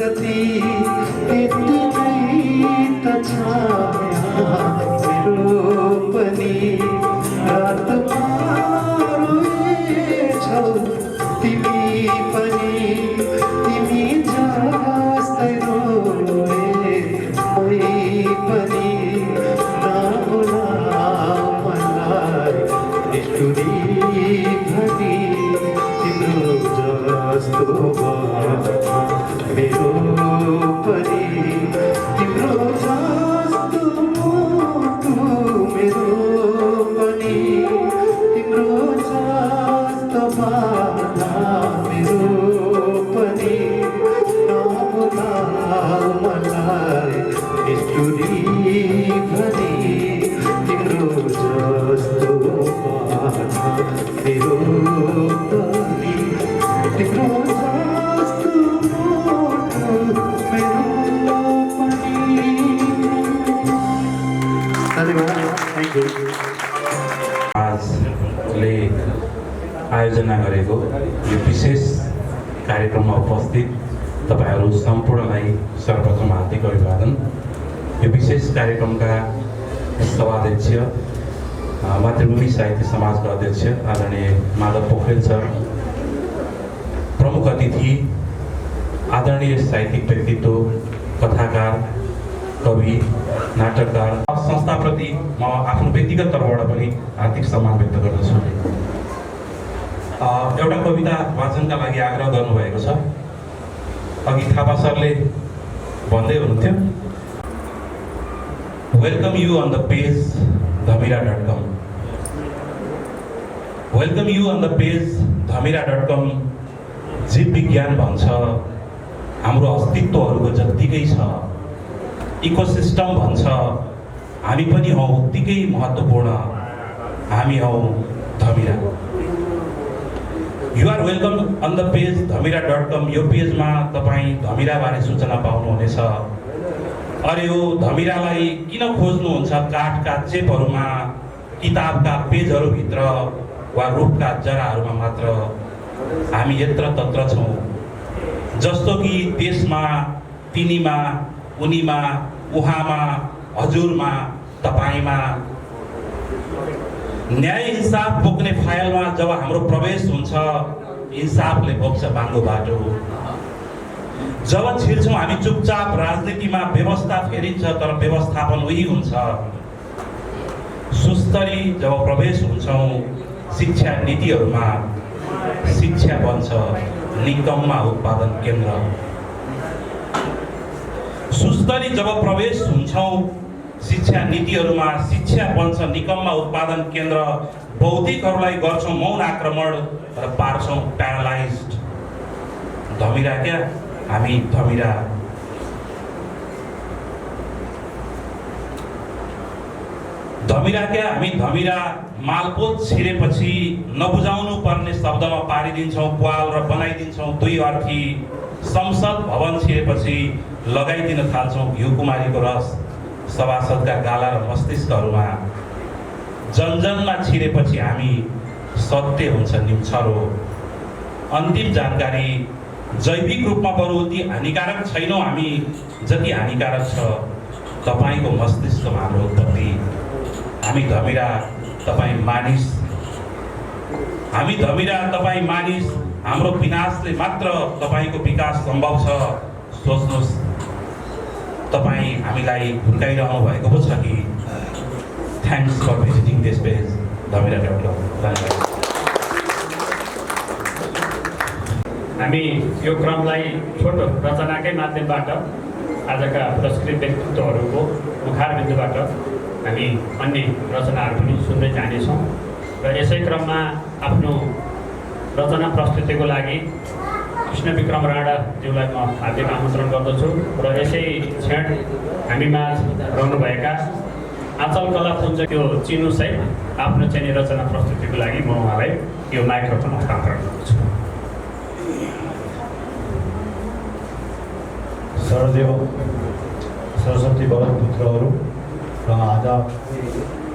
जति यतिकै त छ मेरो पनि रातमा रोएछौ तिमी पनि तिमी जस्तै रोए पनि नहोला मलाई निष्ठुरी भनी तिम्रो जस्तो मेरो पनि तिम्रो जस्तो मोटु मेरो पनि तिम्रो जस्तो बाला मेरो पनि नहोला मलाई निष्ठुरी भनी तिम्रो जस्तो बाला मेरो पनि तिम्रो जस्तो मोटु मेरो पनि। Thank you. आजले आयोजना गरेको यो विशेष कार्यक्रममा उपस्थित तपाईँहरू सम्पूर्णलाई सर्वप्रथम हार्दिक अभिवादन। यो विशेष कार्यक्रमका सभाध्यक्ष मातृभूमि साहित्य समाजका अध्यक्ष आदरणीय माधव पोखरेल सर, प्रमुख अतिथि आदरणीय साहित्यिक व्यक्तित्व कथाकार कवि नाटककार संस्थाप्रति म आफ्नो व्यक्तिगत तर्फबाट पनि हार्दिक सम्मान व्यक्त गर्दछु। एउटा कविता वाचनका लागि आग्रह गर्नुभएको छ। अघि थापा सरले भन्दै हुनुहुन्थ्यो, welcome you on the page dhamira.com। Welcome you on the page dhamira.com। जीव विज्ञान भन्छ हाम्रो अस्तित्वहरूको जत्तिकै छ, इकोसिस्टम भन्छ हामी पनि हौँ उत्तिकै महत्त्वपूर्ण, हामी हौँ Dhamira. You are welcome on the page dhamira.com। यो पेजमा तपाईँ धमिराबारे सूचना पाउनुहुनेछ। अरे यो धमिरालाई किन खोज्नुहुन्छ काठका चेपहरूमा, किताबका पेजहरूभित्र वा रुखका जराहरूमा मात्र? हामी यत्र तत्र छौँ, जस्तो कि देशमा, तिनीमा, उनीमा, उहाँमा, हजुरमा, तपाईँमा। न्याय इन्साफ बोक्ने फाइलमा जब हाम्रो प्रवेश हुन्छ, इन्साफले बोक्छ बाङ्गो बाटो। जब छिर्छौँ हामी चुपचाप राजनीतिमा, व्यवस्था फेरिन्छ तर व्यवस्थापन उही हुन्छ। सुस्तरी जब प्रवेश हुन्छौँ शिक्षा नीतिहरूमा, शिक्षा बन्छ निकम्मा उत्पादन केन्द्र। सुस्तरी जब प्रवेश हुन्छौँ शिक्षा नीतिहरूमा, शिक्षा बन्छ निकम्मा उत्पादन केन्द्र। बौद्धिकहरूलाई गर्छौँ मौन आक्रमण र पार्छौँ प्यारालाइज्ड। धमिरा क्या हामी धमिरा। धमिरा क्या हामी धमिरा। मालपोत छिरेपछि नबुझाउनु पर्ने शब्दमा पारिदिन्छौँ प्वाल र बनाइदिन्छौँ दुई अर्थी। संसद भवन छिरेपछि लगाइदिन थाल्छौँ घिउकुमारीको रस सभासदका गाला र मस्तिष्कहरूमा। जनजनमा छिरेपछि हामी सत्य हुन्छ निम्छरो। अन्तिम जानकारी जैविक रूपमा बरु उति हानिकारक छैनौँ हामी जति हानिकारक छ तपाईँको मस्तिष्कमा हाम्रो उत्पत्ति। हामी धमिरा तपाईँ मानिस, हामी धमिरा तपाईँ मानिस। हाम्रो विनाशले मात्र तपाईँको विकास सम्भव छ। सोच्नुहोस्, तपाईँ हामीलाई हुर्काइरहनु भएको पो छ कि? Thanks for visiting this page dhamira.com। धन्यवाद। हामी यो क्रमलाई छोटो रचनाकै माध्यमबाट आजका पुरस्कृत व्यक्तित्वहरूको मुखारबिन्दुबाट हामी अन्य रचनाहरू पनि सुन्दै जानेछौँ र यसै क्रममा आफ्नो रचना प्रस्तुतिको लागि कृष्ण विक्रम राणाज्यूलाई म हार्दिक आमन्त्रण गर्दछु र यसै क्षण हामीमाझ रहनुभएका आँचल कला पुञ्ज त्यो चिनुसहित आफ्नो चाहिँ रचना प्रस्तुतिको लागि म उहाँलाई यो माइक्रोफोन हस्तान्तरण गर्दछु। सरदेव सरस्वती भवन पुत्रहरू र आज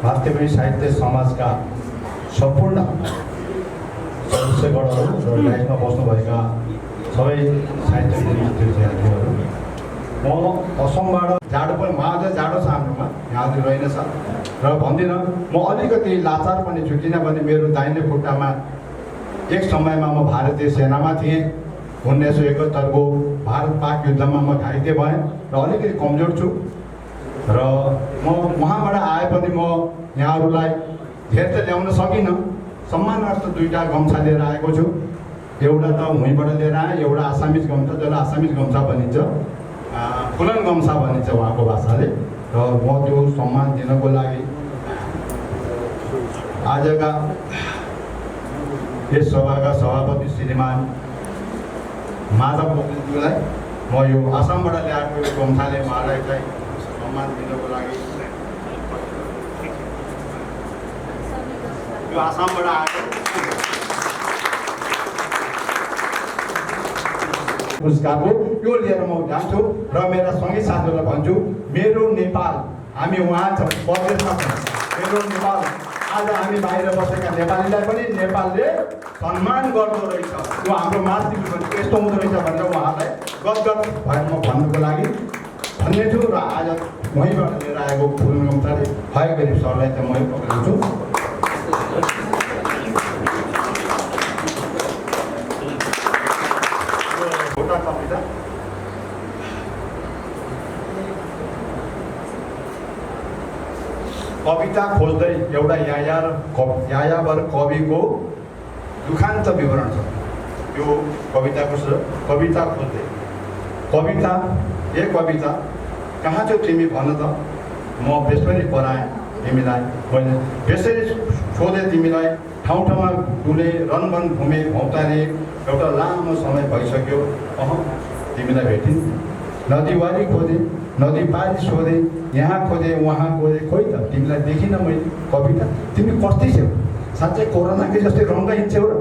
मातृभूमि साहित्य समाजका सम्पूर्ण सदस्यगणहरू र लाइनमा बस्नुभएका सबै साहित्य विद्यार्थीहरू, म असमबाट जाडो पनि महाज जाडो छ हाम्रोमा, यहाँ रहेनछ र भन्दिनँ। म अलिकति लाचार पनि छु, किनभने मेरो दाहिने खुट्टामा एक समयमा म भारतीय सेनामा थिएँ। 1971को भारत पाक युद्धमा म घाइते भएँ र अलिकति कमजोर छु र म वहाँबाट आए पनि म यहाँहरूलाई धेरै त ल्याउन सकिनँ। सम्मानार्थ 2टा गम्छा लिएर आएको छु। एउटा त हुँबाट लिएर आएँ, एउटा आसामिज गम्छा, जसलाई आसामिज गम्छा भनिन्छ, फुलन गम्छा भनिन्छ उहाँको भाषाले। र म त्यो सम्मान दिनको लागि आजका यस सभाका सभापति श्रीमान माधव पोखरेलज्यूलाई म यो आसामबाट ल्याएको यो गम्छाले उहाँलाई चाहिँ सम्मान दिनको लागि, यो आसामबाट आएको पुरस्कारको यो लिएर म जान्छु र मेरा सँगै साथीहरूलाई भन्छु, मेरो नेपाल, हामी उहाँ छ परदेशमा छौँ, मेरो नेपाल आज हामी बाहिर बसेका नेपालीलाई पनि नेपालले सम्मान गर्दो रहेछ। यो हाम्रो मातृभूमि यस्तो हुँदो रहेछ भनेर उहाँलाई गदगद भएर म भन्नुको लागि भन्ने छु। र आज वहीँबाट लिएर आएको फुलन गम्छाले भए गरी सरलाई चाहिँ मै पक्राउँछु। एउटा कविता कविता खोज्दै एउटा यायावर कविको दुखान्त विवरण छ। यो कविताको कविता खोज्दै कविता कविता कहाँ छौ तिमी भन त, म बेसरी पराएँ तिमीलाई, मैले बेसरी सोधेँ तिमीलाई, ठाउँ ठाउँमा डुले रनवन घुमे भौताले, एउटा लामो समय भइसक्यो तिमीलाई भेटिन्। नदीवारी खोजेँ, नदी पारी सोधेँ, यहाँ खोजेँ वहाँ खोजेँ, खोइ त तिमीलाई देखिनँ मैले। कविता तिमी कस्तै छेउ, साँच्चै कोरोनाकै जस्तै रङ्गहीन छेउ र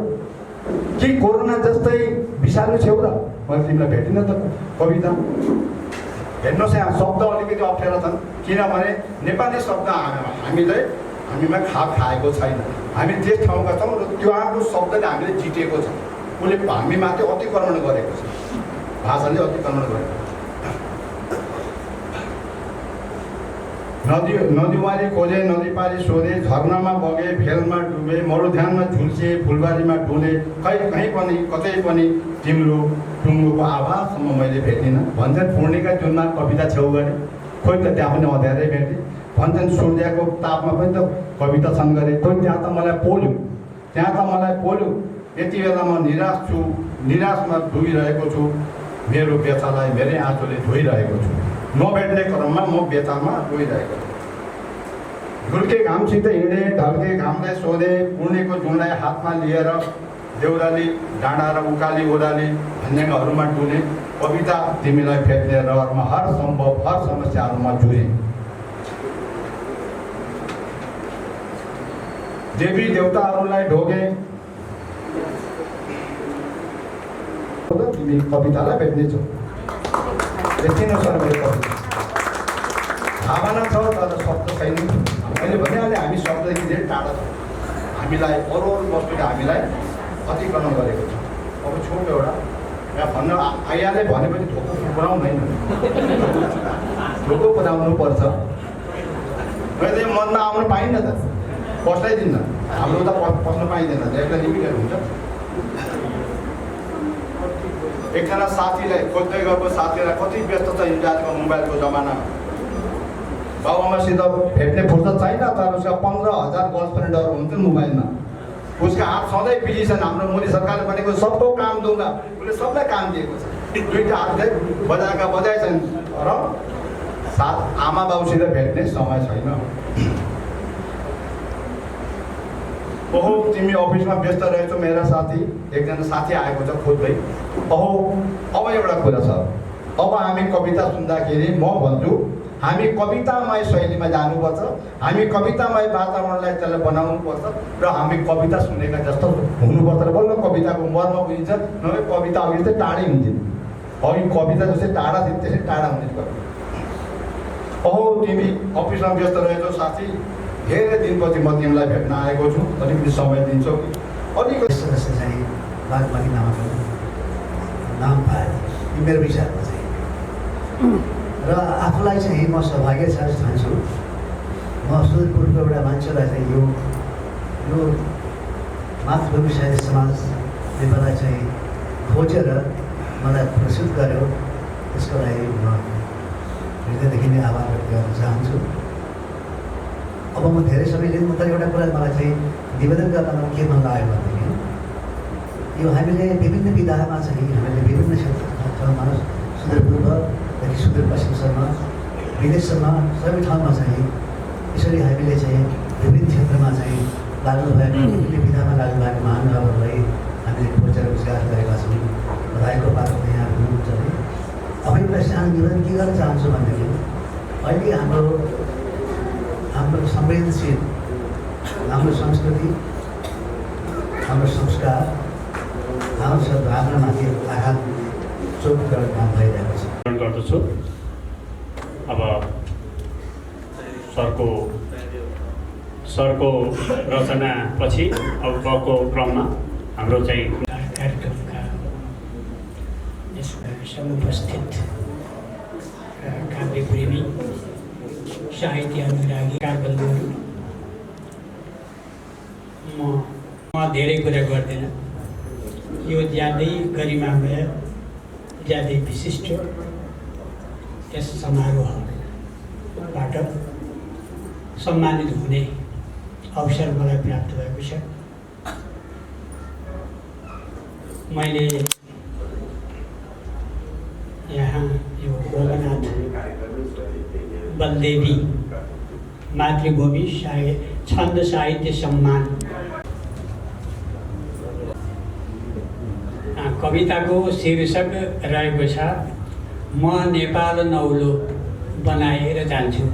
कि कोरोना जस्तै विषालु छेउ र मैले तिमीलाई भेटिनँ त। कविता हेर्नुहोस् यहाँ शब्द अलिकति अप्ठ्यारो छन्, किनभने नेपाली शब्द हामीमा खाप खाएको छैन। हामी त्यस ठाउँका छौँ र त्यो आफ्नो शब्दले हामीले जितेको छ। उसले हामीमाथि अतिक्रमण गरेको छ, भाषाले अतिक्रमण गरेको। नदीवारी खोजे, नदी पारी सोधे, झरनामा बगे, भेलमा डुबे, मरुध्यानमा झुल्से, फुलबारीमा डुले, कहीँ पनि कतै पनि तिम्रो टुङ्गोको आवाजसम्म मैले भेटिनँ। भन्छन् पूर्णिका जुनमा कविता छेउ गरे, खोइ त त्यहाँ पनि अँध्यारै भेटेँ। भन्छन् सूर्यको तापमा पनि त कविता छन् गरे, खोइ त्यहाँ त मलाई पोल्यो, त्यहाँ त मलाई पोल्यो। यति बेला म निराश छु, निराशमा डुबिरहेको छु, मेरो व्यथालाई मेरै आँसुले धोइरहेको छु। नभेट्ने क्रममा म बेतालमा गइरहेको छु। ढुल्के घामसित हिँडेँ, ढल्के घामलाई सोधेँ, पूर्णेको जुनलाई हातमा लिएर देउराली डाँडा र उकाली ओह्राली भन्नेहरूमा डुलेँ। कविता तिमीलाई भेट्ने रहरमा हर सम्भव हर समस्याहरूमा जुझेँ। देवी देवताहरूलाई ढोगेँ, तिमी कवितालाई भेट्नेछौ। यति नै सर मेरो कविता। भावना छ तर शब्द छैन। मैले भनिहालेँ हामी शब्ददेखि धेरै टाढा छौँ। हामीलाई अरू वस्तुले हामीलाई अतिक्रमण गरेको छ। अब छौँ एउटा यहाँ भन्न आइहाले भनेपछि धोको पुऱ्याउँदैन, धोको पुऱ्याउनु पर्छ। मैले मनमा आउनु पाइन्न त, पस्नै दिन्न। हाम्रो त पस्नु पाइँदैन, एउटा लिमिटेड हुन्छ। एकजना साथीलाई खोज्दै गएको, साथीलाई कति व्यस्त छ इन्डियाको मोबाइलको जमानामा। बाबुआमासित भेट्ने फुर्सद छैन, तर उसका 15,000 गर्लफ्रेन्डहरू हुन्छन् मोबाइलमा। उसका हात सधैँ बिजी छन्। हाम्रो मोदी सरकारले भनेको सबको काम दूंगा, उसले सबलाई काम दिएको छ। 2टा हातले बजाएका बजाएछन् र साथ आमा बाउसित भेट्ने समय छैन। ओहो तिमी अफिसमा व्यस्त रहेछौ मेरा साथी, एकजना साथी आएको छ खोज्दै। ओहो अब एउटा कुरा छ, अब हामी कविता सुन्दाखेरि म भन्छु हामी कवितामय शैलीमा जानुपर्छ, हामी कवितामय वातावरणलाई त्यसलाई बनाउनुपर्छ र हामी कविता सुनेका जस्तो हुनुपर्छ र बल्ल कविताको मर्म बुझिन्छ। नभए कविता अघि चाहिँ टाढै हुन्छ, अघि कविता जस्तै टाढा थियो त्यसै टाढा हुने कविता। ओहो तिमी अफिसमा व्यस्त रहेछौ साथी, धेरै दिनपछि म तिमीलाई भेट्न आएको छु, अलिकति समय दिन्छौ कि? अलिकति बागवानी नाम पाएँ, यो मेरो विचारमा चाहिँ। र आफूलाई चाहिँ म सौभाग्य छ ठान्छु, म सुदूरपूर्वको एउटा मान्छेलाई चाहिँ यो मातृभूमि साहित्य समाज नेपाललाई चाहिँ खोजेर मलाई प्रस्तुत गर्यो, त्यसको लागि म हृदयदेखि नै आभार व्यक्त गर्न चाहन्छु। अब म धेरै समय लिनु, तर एउटा कुरा मलाई चाहिँ निवेदन गर्न के मन लाग्यो भनेदेखि यो हामीले विभिन्न विधामा चाहिँ हामीले विभिन्न क्षेत्रमा सुदूरपूर्वदेखि सुदूरपश्चिमसम्म विदेशसम्म सबै ठाउँमा चाहिँ यसरी हामीले चाहिँ विभिन्न क्षेत्रमा चाहिँ लाग्नु भएको विभिन्न विधामा लाग्नु भएको महानुभावहरूलाई हामीले खोजेर रोजगार गरेका छौँ। बधाईको पात्र यहाँ हुनुहुन्छ है। अब एउटा सानो निवेदन के गर्न चाहन्छु भनेदेखि अहिले हाम्रो संवेदनशील, हाम्रो संस्कृति, हाम्रो संस्कार, हाम्रो सद्भावनामाथि आघात चोट गर्ने काम भइरहेको छ। गर्दछु। अब सरको रचनापछि अब गएको क्रममा हाम्रो चाहिँ कार्यक्रमका यस समुपस्थित काव्यप्रेमी साहित्य अनुरागी कारबलहरू, म धेरै कुरा गर्दिनँ। यो ज्यादै गरिमामय, ज्यादै विशिष्ट यस समारोहबाट सम्मानित हुने अवसर मलाई प्राप्त भएको छ। मैले यहाँ यो भोगनाथ बलदेवी मातृभूमि छन्द साहित्य सम्मान कविताको शीर्षक रहेको छ म नेपाल नौलो बनाएर जान्छु।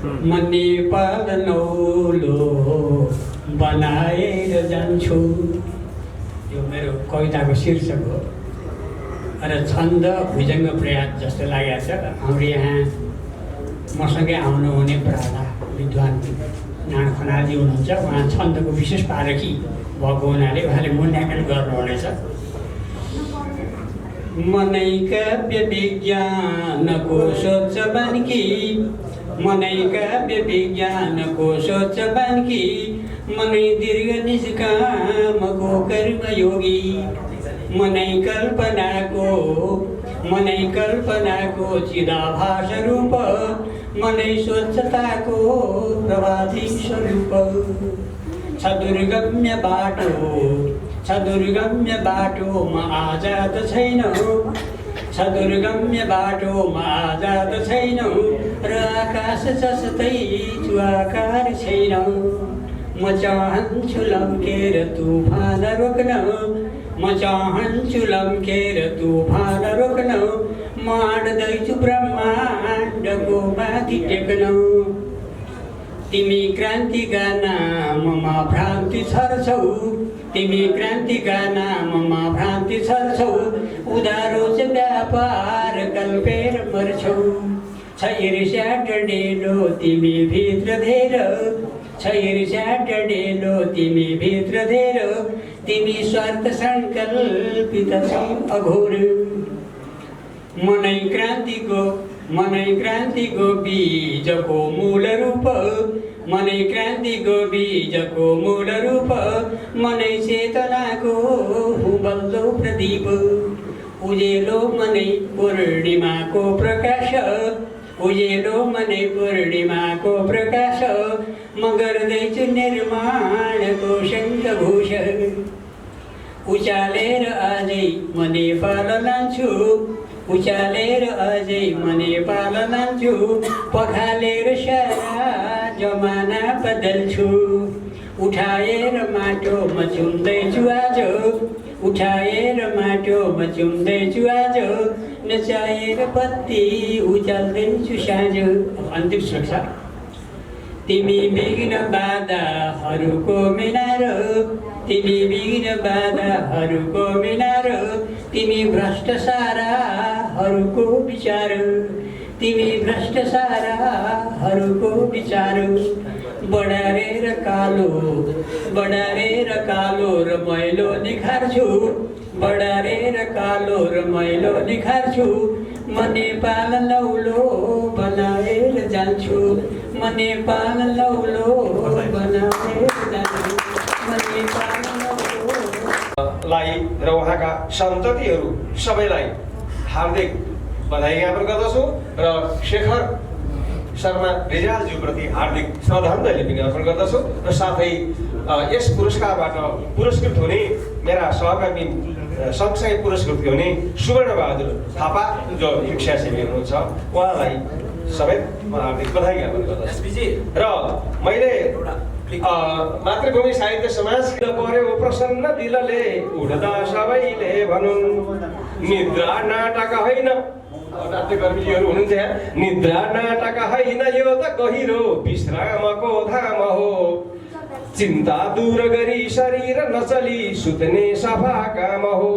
म नेपाल नौलो बनाएर जान्छु, यो मेरो कविताको शीर्षक हो। र छन्द भुजङ्ग प्रयास जस्तो लागेको छ। हाम्रो यहाँ मसँगै आउनुहुने प्राला विद्वान नारायण खनालजी हुनुहुन्छ, उहाँ छन्दको विशेष पारखी भएको हुनाले उहाँले मूल्याङ्कन गर्नुहुनेछ। मनै काव्य विज्ञानको सोच बान्की, मनै काव्य विज्ञानको सोच बान्की, मनै दीर्घ निष्कामको कर्मयोगी, मनै कल्पनाको चिदाभास रूप, मनै स्वच्छताको प्रभाती स्वरूप। छ दुर्गम्य बाटोमा आजाद छैनौ, छ दुर्गम्य बाटोमा आजाद छैनौ, र आकाश जस्तै चुआकार छैनौ। म चाहन्छु लम्केर तुफान रोक्न, म चाहन्छु लम्केर तुफान रोक्न, म आड्दैछु ब्रह्माण्डको माथि टेक्न। तिमी क्रान्तिका नाममा भ्रान्ति छर्छौ, तिमी क्रान्तिका नाममा भ्रान्ति छर्छौ, उधारो चाहिँ व्यापार कल्पेर मर्छौ। छ ईर्ष्या डडेलो तिमी भित्र धेर, छ ईर्ष्या डडेलो तिमी भित्र धेर, तिमी स्वार्थ सङ्कल्पित छौ अघोर। मनै क्रान्तिको बीजको मूल रूप, मनै क्रान्तिको बीजको मूल रूप, मनै चेतनाको बल्लो प्रदीप। उजेलो मनै पूर्णिमाको प्रकाश, उजेलो मनै पूर्णिमाको प्रकाश, म गर्दैछु निर्माणको शङ्खघोष। उचालेर अझै म नेपाल लान्छु, उचालेर अझै म नेपाल लान्छु, पखालेर सारा जमाना बदल्छु। उठाएर माटो म चुम्दैछु आज, उठाएर माटो म चुम्दैछु आज, नचाहेर बत्ती उचाल्दैछु साँझ। अन्तिम श्लोक छ। तिमी विघ्न बाधाहरूको मिनार, तिमी विघ्न बाधाहरूको मिनार, तिमी भ्रष्ट साराहरूको विचार, तिमी भ्रष्ट साराहरूको विचार। बढारेर कालो र मैलो निखार्छु बढारेर कालो र मैलो निखार्छु म नेपाल लौलो बनाएर जान्छु म नेपाल लौलो बनाएर जान्छु म नेपाल लौलो लाई र उहाँका सन्ततिहरू सबैलाई हार्दिक बधाई ज्ञापन गर्दछु र शेखर शर्मा रिजालज्यूप्रति हार्दिक श्रद्धाञ्जली पनि अर्पण गर्दछु र साथै यस पुरस्कारबाट पुरस्कृत हुने मेरा सहकर्मी सँगसँगै पुरस्कृत हुने सुवर्णबहादुर थापा जो शिक्षासेवी हुनुहुन्छ उहाँलाई समेत म हार्दिक बधाई ज्ञापन गर्दछु र मैले मातृभूमि साहित्य समाज पर्यो प्रसन्न दिलले उड्दा सबैले भनुन् निद्रा नाटक होइन नाट्यकर्मीहरू हुनुहुन्थ्यो यहाँ निद्रा नाटक होइन यो त गहिरो विश्रामको धाम हो चिन्ता दूर गरी शरीर नचली सुत्ने सफा काम हो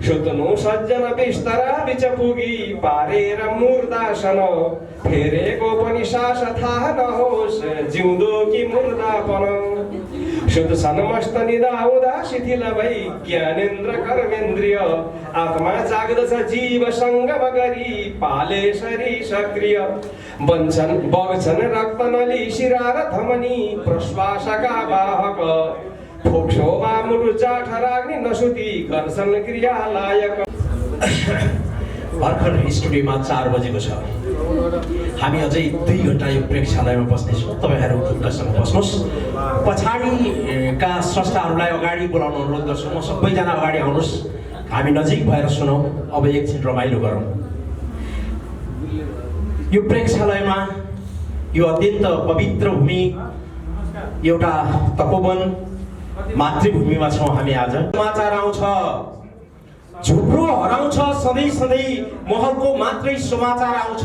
सुत्नु सज्जन बिस्तरा बिच पुगी पारेर मुर्दासन फेरेको पनि सास थाहा नहोस् जिउँदो कि मुर्दापन सुत्छन् मस्त निदा हुँदा शिथिल भई ज्ञानेन्द्र कर्मेन्द्रिय आत्मा जाग्दछ जीव सङ्गम गरी पाले शरीर सक्रिय बग्छन् रक्त नली शिरा र धमनी प्रश्वासका वाहक फोक्सोमा मुटु चाठ राख्ने नसुती गर्छन् क्रिया लायक भर्खर स्टुडियोमा 4 बजेको छ हामी अझै 2 घण्टा यो प्रेक्षालयमा बस्नेछौँ तपाईँहरू ढुक्कसँग बस्नुहोस् पछाडिका स्रष्टाहरूलाई अगाडि बोलाउन अनुरोध गर्छु म सबैजना अगाडि आउनुहोस् हामी नजिक भएर सुनौँ अब एकछिन रमाइलो गरौँ यो प्रेक्षालयमा यो अत्यन्त पवित्र भूमि एउटा तपोवन मातृभूमिमा छौँ हामी आज समाचार आउँछ झुप्रो हराउँछ सधैँ सधैँ महलको मात्रै समाचार आउँछ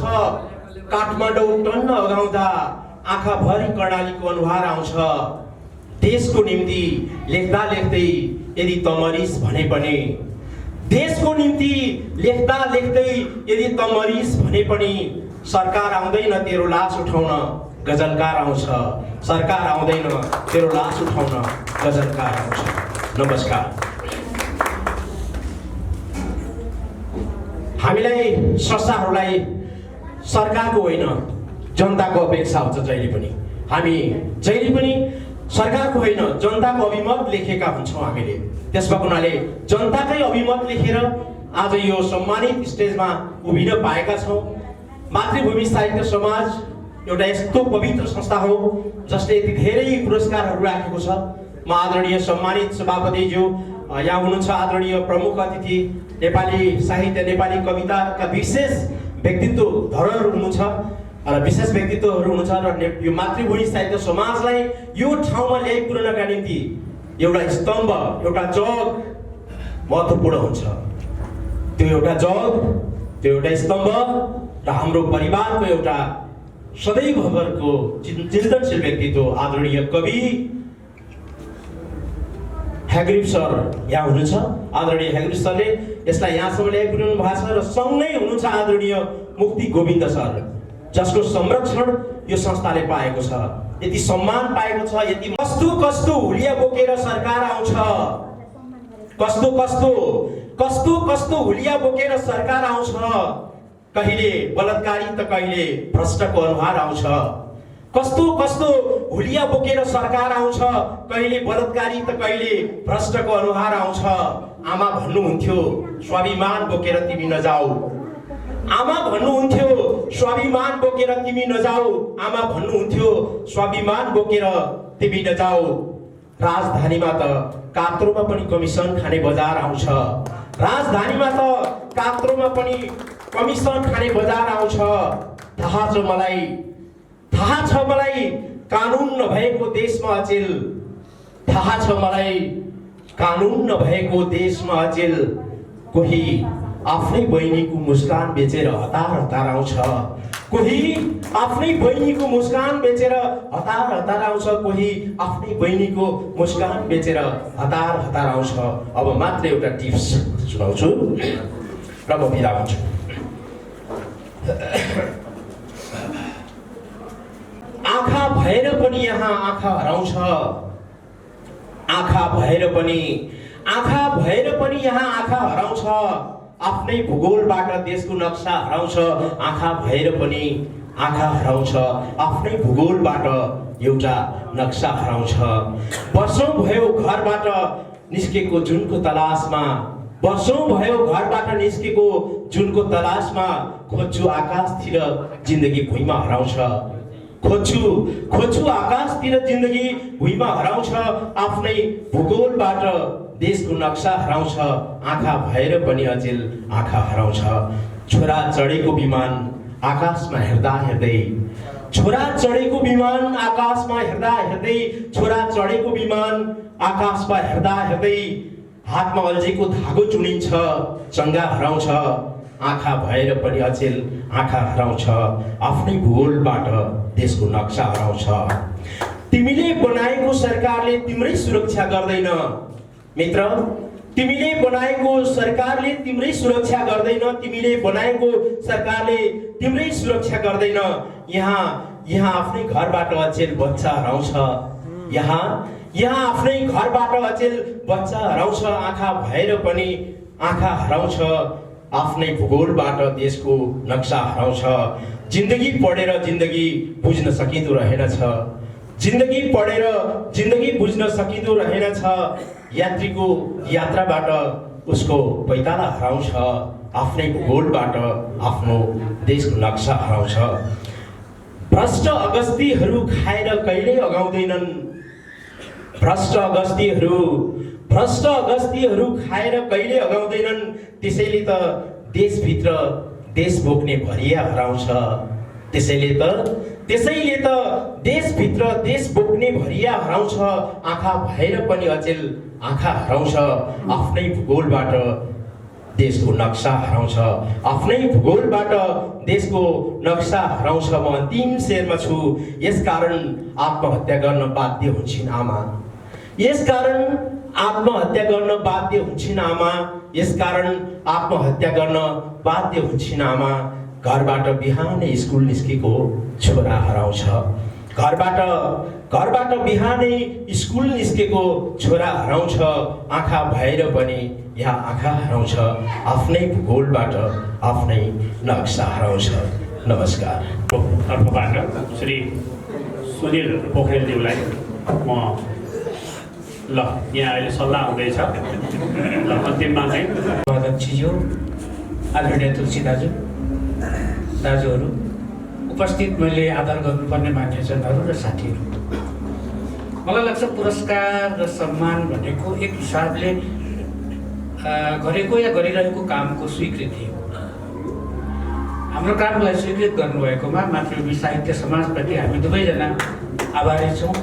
काठमाडौँ टन्न अगाउँदा आँखाभरि कर्णालीको अनुहार आउँछ देशको निम्ति लेख्दा लेख्दै यदि तमरिस भने पनि देशको निम्ति लेख्दा लेख्दै यदि तमरिस भने पनि सरकार आउँदैन तेरो लास उठाउन गजलकार आउँछ सरकार आउँदैन तेरो लास उठाउन गजलकार आउँछ नमस्कार हामीलाई संस्थाहरूलाई सरकारको होइन जनताको अपेक्षा हुन्छ जहिले पनि हामी जहिले पनि सरकारको होइन जनताको अभिमत लेखेका हुन्छौँ हामीले त्यसमा हुनाले जनताकै अभिमत लेखेर आज यो सम्मानित स्टेजमा उभिन पाएका छौँ मातृभूमि साहित्य समाज एउटा यस्तो पवित्र संस्था हो जसले यति धेरै पुरस्कारहरू राखेको छ म आदरणीय सम्मानित सभापतिज्यू यहाँ हुनुहुन्छ आदरणीय प्रमुख अतिथि नेपाली साहित्य नेपाली कविताका विशेष व्यक्तित्व धरोहर हुनुहुन्छ र विशेष व्यक्तित्वहरू हुनुहुन्छ र यो मातृभूमि साहित्य समाजलाई यो ठाउँमा ल्याइपुर्नका निम्ति एउटा स्तम्भ एउटा जग महत्त्वपूर्ण हुन्छ त्यो एउटा जग त्यो एउटा स्तम्भ र हाम्रो परिवारको एउटा सदैवभरको चिन्तनशील व्यक्तित्व आदरणीय कवि हेग्रिब सर यहाँ हुनुहुन्छ आदरणीय हेग्रिब सरले यसलाई यहाँसम्म ल्याइपुर्याउनु भएको छ र सँगै हुनुहुन्छ आदरणीय मुक्ति गोविन्द सर जसको संरक्षण यो संस्थाले पाएको छ यति सम्मान पाएको छ यति कस्तो कस्तो हुलिया बोकेर सरकार आउँछ कस्तो कस्तो कस्तो कस्तो हुलिया बोकेर सरकार आउँछ कहिले बलात्कारी त कहिले भ्रष्टको अनुहार आउँछ कस्तो कस्तो हुलिया बोकेर सरकार आउँछ कहिले बलात्कारी त कहिले भ्रष्टको अनुहार आउँछ आमा भन्नुहुन्थ्यो स्वाभिमान बोकेर तिमी नजाऊ आमा भन्नुहुन्थ्यो स्वाभिमान बोकेर तिमी नजाऊ आमा भन्नुहुन्थ्यो स्वाभिमान बोकेर तिमी नजाऊ राजधानीमा त कात्रोमा पनि कमिसन खाने बजार आउँछ राजधानीमा त कात्रोमा पनि कमिसन खाने बजार आउँछ थाहा छ मलाई कानुन नभएको देशमा अचेल थाहा छ मलाई कानुन नभएको देशमा अचेल कोही आफ्नै बहिनीको मुस्कान बेचेर हतार हतार आउँछ कोही आफ्नै बहिनीको मुस्कान बेचेर हतार हतार आउँछ कोही आफ्नै बहिनीको मुस्कान बेचेर हतार हतार आउँछ अब मात्र एउटा टिप्स सुनाउँछु र म बिदा हुन्छु आँखा भएर पनि यहाँ आँखा हराउँछ, आँखा भएर पनि यहाँ आँखा हराउँछ, आफ्नै भूगोलबाट देशको नक्सा हराउँछ, आँखा भएर पनि आँखा हराउँछ, आफ्नै भूगोलबाट एउटा नक्सा हराउँछ। वर्षौं भयो घरबाट निस्केको जुनको तलासमा, वर्षौं भयो घरबाट निस्केको जुनको तलासमा, खोज्छु आकाशतिर जिन्दगी भुइँमा हराउँछ, खोज्छु आकाशतिर जिन्दगी भुइँमा हराउँछ, आफ्नै भूगोलबाट देशको नक्सा हराउँछ, आँखा भएर पनि अचेल आँखा हराउँछ। छोरा चढेको विमान आकाशमा हेर्दा हेर्दै, छोरा चढेको विमान आकाशमा हेर्दा हेर्दै, छोरा चढेको विमान आकाशमा हेर्दा हेर्दै, हातमा अल्झेको धागो चुनिन्छ, चङ्गा हराउँछ, आँखा भएर पनि अचेल आँखा हराउँछ, आफ्नै भूगोलबाट देशको नक्सा हराउँछ। तिमीले बनाएको सरकारले तिम्रै सुरक्षा गर्दैन मित्र, तिमीले बनाएको सरकारले तिम्रै सुरक्षा गर्दैन, तिमीले बनाएको सरकारले तिम्रै सुरक्षा गर्दैन। यहाँ आफ्नै घरबाट अचेल बच्चा हराउँछ, यहाँ आफ्नै घरबाट अचेल बच्चा हराउँछ, आँखा भएर पनि आँखा हराउँछ, आफ्नै भूगोलबाट देशको नक्सा हराउँछ। जिन्दगी पढेर जिन्दगी बुझ्न सकिँदो रहेनछ, जिन्दगी पढेर जिन्दगी बुझ्न सकिँदो रहेनछ, यात्रीको यात्राबाट उसको पैताला हराउँछ, आफ्नै भूगोलबाट आफ्नो देशको नक्सा हराउँछ। भ्रष्ट अगस्तीहरू खाएर कहिल्यै अगाउँदैनन्, भ्रष्ट अगस्तीहरू खाएर कहिल्यै अगाउँदैनन्, त्यसैले त देशभित्र देश बोक्ने भरिया हराउँछ, त्यसैले त देशभित्र देश बोक्ने भरिया हराउँछ, आँखा भएर पनि अचेल आँखा हराउँछ, आफ्नै भूगोलबाट देशको नक्सा हराउँछ, आफ्नै भूगोलबाट देशको नक्सा हराउँछ। म अन्तिम शेरमा छु, यसकारण आत्महत्या गर्न बाध्य हुन्छन् आमा, यसकारण आत्महत्या गर्न बाध्य हुन्छन् आमा, यसकारण आत्महत्या गर्न बाध्य हुन्छन् आमा। घरबाट बिहानै स्कुल निस्केको छोरा हराउँछ, घरबाट बिहानै स्कुल निस्केको छोरा हराउँछ, आँखा भएर पनि यहाँ आँखा हराउँछ, आफ्नै भूगोलबाट आफ्नै नक्सा हराउँछ। नमस्कार। तर्फबाट श्री सुनिल पोखरेलज्यूलाई म यहाँ अहिले सल्लाह हुँदैछ अन्तिममा चाहिँ अध्यक्षज्यू, आदरणीय तुलसी दाजुहरू, उपस्थित मैले आदर गर्नुपर्ने मान्यजनहरू र साथीहरू, मलाई लाग्छ पुरस्कार र सम्मान भनेको एक हिसाबले गरेको या गरिरहेको कामको स्वीकृति हो। हाम्रो कामलाई स्वीकृत गर्नुभएकोमा मातृभूमि साहित्य समाजप्रति हामी दुवैजना आभारी छौँ।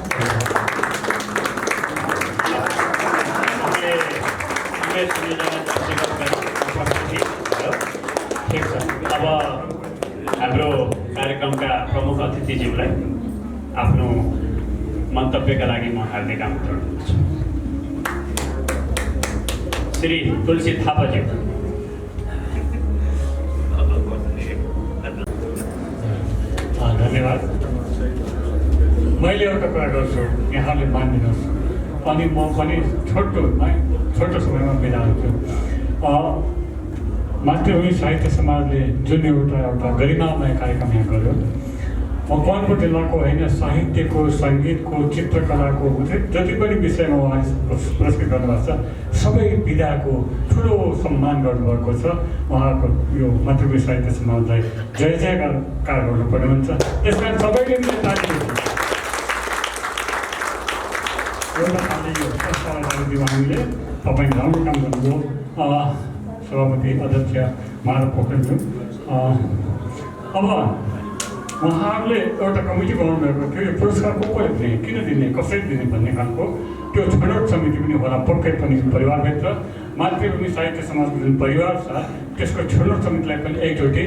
ठिक छ, अब हाम्रो कार्यक्रमका प्रमुख अतिथिज्यूलाई आफ्नो मन्तव्यका लागि म हार्दिक आमन्त्रण गर्छु। श्री तुलसी थापाज्यू। धन्यवाद। मैले एउटा कुरा गर्छु, यहाँले मानिदिनुहोस्, अनि म पनि छोटो समयमा बिदा हुन्छु। मातृभूमि साहित्य समाजले जुन एउटा गरिमामय कार्यक्रम यहाँ गर्यो, म कनपुर जिल्लाको होइन, साहित्यको, सङ्गीतको, चित्रकलाको जति पनि विषयमा उहाँले पुरस्कृत गर्नुभएको छ, सबै विधाको ठुलो सम्मान गर्नुभएको छ। उहाँको यो मातृभूमि साहित्य समाजलाई जय जयकार गर्नुपर्ने हुन्छ। त्यस कारण सबैले मिलेर ताली हामीले तपाईँ राम्रो काम गर्नुभयो। सभापति अध्यक्ष माधव पोखरेलज्यू, अब उहाँहरूले एउटा कमिटी बनाउनुभएको थियो, यो पुरस्कार कसले दिने, किन दिने, कसरी दिने भन्ने खालको त्यो छनौट समिति पनि होला पक्कै पनि परिवारभित्र। मातृभूमि साहित्य समाजको जुन परिवार छ त्यसको छनौट समितिलाई पनि एकचोटि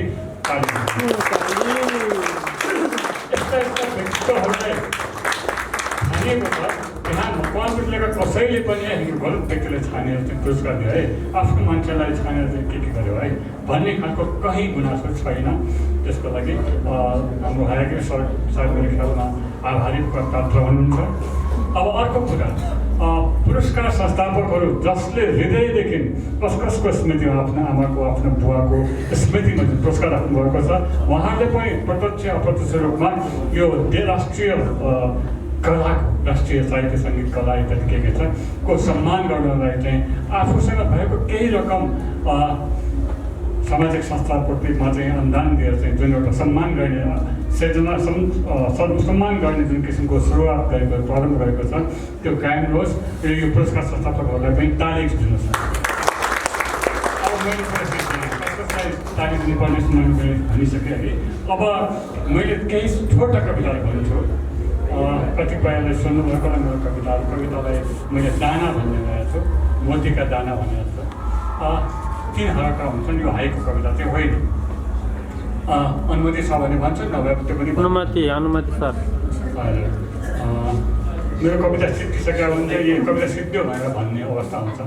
यस्ता व्यक्तित्वहरूलाई छानिएको छ। यहाँ कनपुर जिल्लाका कसैले पनि गलत व्यक्तिलाई छानेर चाहिँ पुरस्कार दियो है, आफ्नो मान्छेलाई छानेर चाहिँ के गर्यो है भन्ने खालको कहीँ गुनासो छैन। त्यसको लागि हाम्रो हायरकी सार्वजनिक ख्यालमा आभारी पात्र हुनुहुन्छ। अब अर्को कुरा, पुरस्कार संस्थापकहरू जसले हृदयदेखि कसको स्मृतिमा आफ्नो आमाको आफ्नो बुवाको स्मृतिमा पुरस्कार राख्नुभएको छ, उहाँले पनि प्रत्यक्ष अप्रत्यक्ष रूपमा यो राष्ट्रिय कलाको, राष्ट्रिय साहित्य सङ्गीत कला इत्यादि के छ को सम्मान गर्नलाई चाहिँ आफूसँग भएको केही रकम सामाजिक संस्थाप्रतिमा चाहिँ अनुदान दिएर चाहिँ जुन एउटा सम्मान गर्ने सृजना सम्मान गर्ने जुन किसिमको सुरुवात गरेको प्रारम्भ गरेको छ त्यो कायम रहोस्। र यो पुरस्कार संस्थापकहरूलाई पनि ताली दिनुहोस्। अब मैले कसलाई ताली दिनुपर्ने मैले भनिसकेँ अघि। अब मैले केही छोटा कविताहरू भन्छु। कतिपयले सुन्नुभएको होला मेरो कवितालाई मैले दाना भन्ने गरेको छु, मोतीका दाना भनेको छु। 3 हरका हुन्छन्, यो हाइको कविता चाहिँ होइन। अनुमति छ भने भन्छु, नभए त्यो पनि अनुमति सर। मेरो कविता सिद्धिसकेका हुन्छ, यो कविता सिद्धियो भनेर भन्ने अवस्था हुन्छ।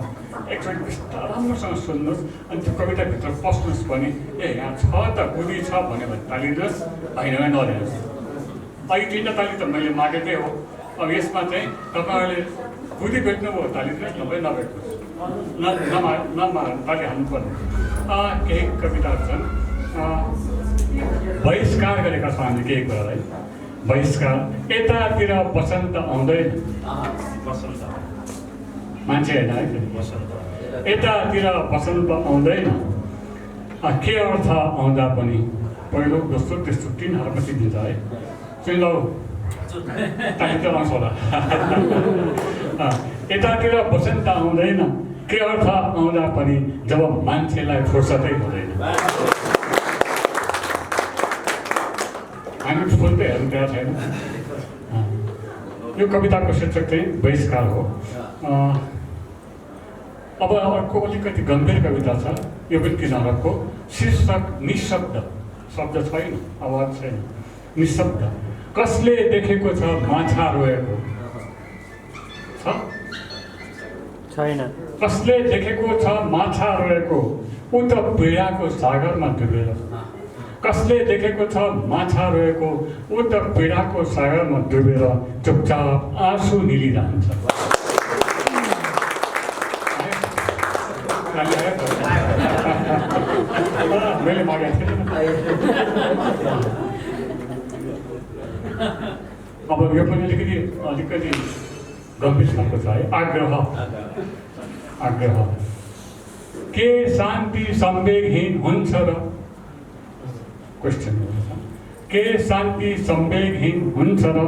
एकचोटि बिस्तारै राम्रोसँग सुन्नुहोस् अनि त्यो कविताभित्र पस्नुहोस् पनि। यहाँ छ त बुद्धि छ भन्यो भने तालिदिनुहोस्, होइन भने नदिनुहोस्। अघि 3टा ताली त मैले मागेकै हो। अब यसमा चाहिँ तपाईँहरूले बुद्धि भेट्नुभयो तालिदिनुहोस्, नभए नभेट्नुहोस्, ताली हाल्नु पर्ने। केही कविताहरू छन्। बहिष्कार गरेका छौँ हामीले केही कुरालाई। बहिष्कार, यतातिर बसन्त आउँदैन, बसन्त मान्छे होइन है, बसन्त यतातिर बसन्त आउँदैन, के अर्थ आउँदा पनि पहिलो दोस्रो तेस्रो 3 हरपछि दिन्छ है। सुन्नु ताली त आउँछ होला। यतातिर बसन्त आउँदैन, के अर्थ आउँदा पनि जब मान्छेलाई फुर्सदै हुँदैन। हामी फुल्दै हेर्नु त्यहाँ छैन। यो कविताको शीर्षक चाहिँ बहिष्कार हो। अब अर्को अलिकति गम्भीर कविता छ, यो पनि 3 हरफको। शीर्षक निशब्द, शब्द छैन, आवाज छैन, निशब्द। कसले देखेको छ माछा रोएको? छैन। कसले देखेको छ माछा रोएको? ऊ त पीडाको सागरमा डुबेर। कसले देखेको छ माछा रोएको? ऊ त पीडाको सागरमा डुबेर चुपचाप आँसु निलिरहन्छ। मैले मागेको थिएँ। अब यो पनि अलिकति गम्भीर खालको छ है। आग्रह, आग्रह। के शान्ति संवेगहीन हुन्छ र? क्वेसन के शान्ति संवेगहीन हुन्छ र?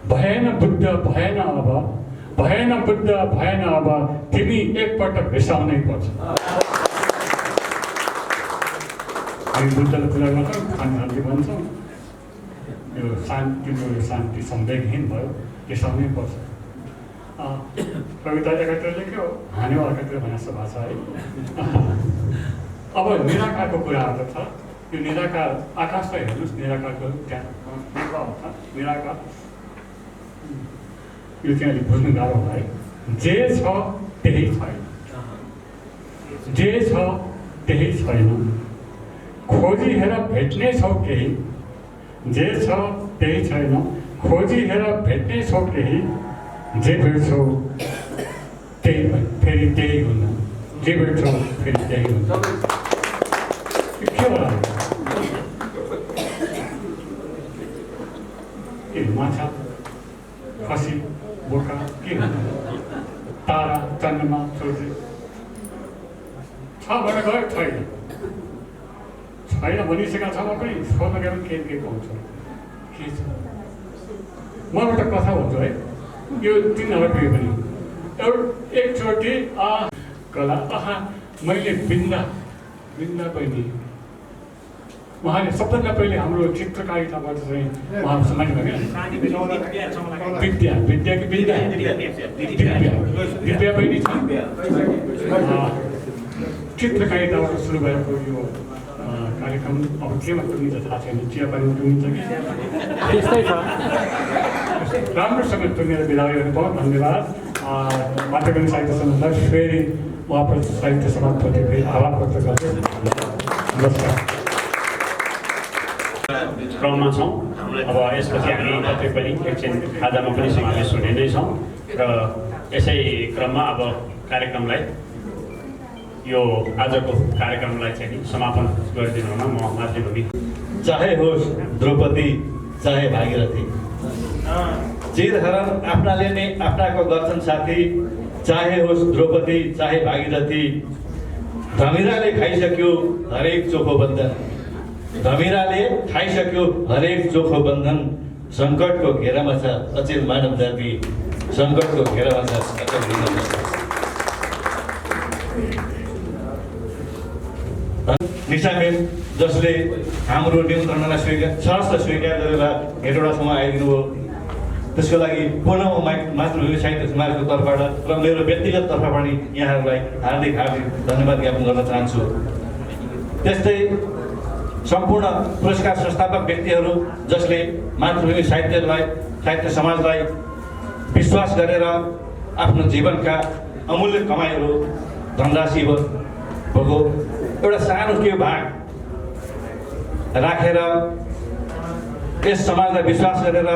भएन बुद्ध भएन अब, भएन बुद्ध भएन अब, तिमी एकपटक रिसाउनै पर्छ। हामी बुद्धले कुरा गर्छौँ, शान्ति भन्छौँ। यो शान्ति संवेगहीन भयो, रिसाउनै पर्छ। कविता एकातिर लेख्यो, हान्यो अर्कातिर भने जस्तो भएको छ है। अब निराकारको कुराहरू छ। यो निराकार आकाशलाई हेर्नुहोस्, निराकारको त्यहाँ निराकार यो चाहिँ अलिक बुझ्नु गाह्रो होला है। जे छ त्यही छैन, जे छ त्यही छैन, खोजी हेर भेट्ने छौ केही। जे छ त्यही छैन, खोजी हेर भेट्ने छौ केही। जे भेट्छौ त्यही फेरि त्यही हुन्न, जे भेट्छौ फेरि त्यही हुन्छ। के होला? के माछा, खसी, बोका के हुन्छ? तारा, चन्द्रमा, सूर्य छ भने गयो, छैन छैन भनिसकेका छ पनि सोध्न गयो के पाउँछ? के छ? म एउटा कथा भन्छु है। यो 3 हरफ पनि एकचोटि कला मैले बिन्दा बहिनी, उहाँले सबभन्दा पहिले हाम्रो चित्रकारिताबाट चाहिँ उहाँ समाज भयो क्या। विद्या कि दिव्या बहिनी छ। चित्रकारिताबाट सुरु भएको यो कार्यक्रम अब केमा पुग्ने त थाहा छैन, चियापानीमा पुग्छ कि त्यस्तै छ। राम्रोसँग पुगेर बिदा भयो। बहुत धन्यवाद। मातृकालीन साहित्य समाजलाई फेरि उहाँप्रति साहित्य समाजप्रति फेरि आभार व्यक्त गर्छु। नमस्कार। क्रममा छौँ। अब यसपछि हामी पक्कै पनि एकछिन खाजामा पनि समावेश हुने नै छौँ र यसै क्रममा अब कार्यक्रमलाई यो आजको कार्यक्रमलाई चाहिँ समापन गरिदिनुमा म मातृभूमि चाहे होस् द्रौपदी चाहे भागीरथी चिर हरण आफ्नाले नै आफ्नाको गर्छन् साथी चाहे होस् द्रौपदी चाहे भागीरथी धमिराले खाइसक्यो हरेक चोखो बन्धन धमिराले खाइसक्यो हरेक चोखो बन्धन सङ्कटको घेरामा छ अचेल मानव जाति सङ्कटको घेरामा छ अचेल मानव जाति निशामेन जसले हाम्रो निमन्त्रणालाई सहर्ष स्वीकार गरेर हेटौँडासम्म आइदिनु भयो त्यसको लागि पुनः म मातृभूमि साहित्य समाजको तर्फबाट र मेरो व्यक्तिगत तर्फबाट यहाँहरूलाई हार्दिक धन्यवाद ज्ञापन गर्न चाहन्छु। त्यस्तै सम्पूर्ण पुरस्कार संस्थापक व्यक्तिहरू जसले मातृभूमि साहित्य समाजलाई विश्वास गरेर आफ्नो जीवनका अमूल्य कमाइहरू धनराशि भएको एउटा सानो के भाग राखेर यस समाजलाई विश्वास गरेर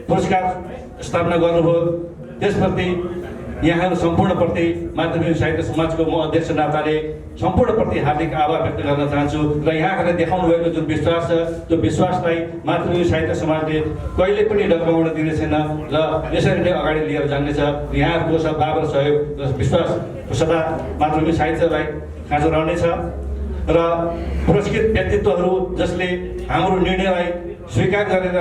पुरस्कार स्थापना गर्नुभयो त्यसप्रति यहाँहरू सम्पूर्णप्रति मातृभूमि साहित्य समाजको म अध्यक्ष नाताले सम्पूर्णप्रति हार्दिक आभार व्यक्त गर्न चाहन्छु र यहाँहरूले देखाउनु भएको जुन विश्वास छ त्यो विश्वासलाई मातृभूमि साहित्य समाजले कहिले पनि डगमगाउन दिने छैन र यसरी नै अगाडि लिएर जानेछ। यहाँहरूको सद्भाव र सहयोग र विश्वास सदा मातृभूमि साहित्यलाई खाँचो रहनेछ र पुरस्कृत व्यक्तित्वहरू जसले हाम्रो निर्णयलाई स्वीकार गरेर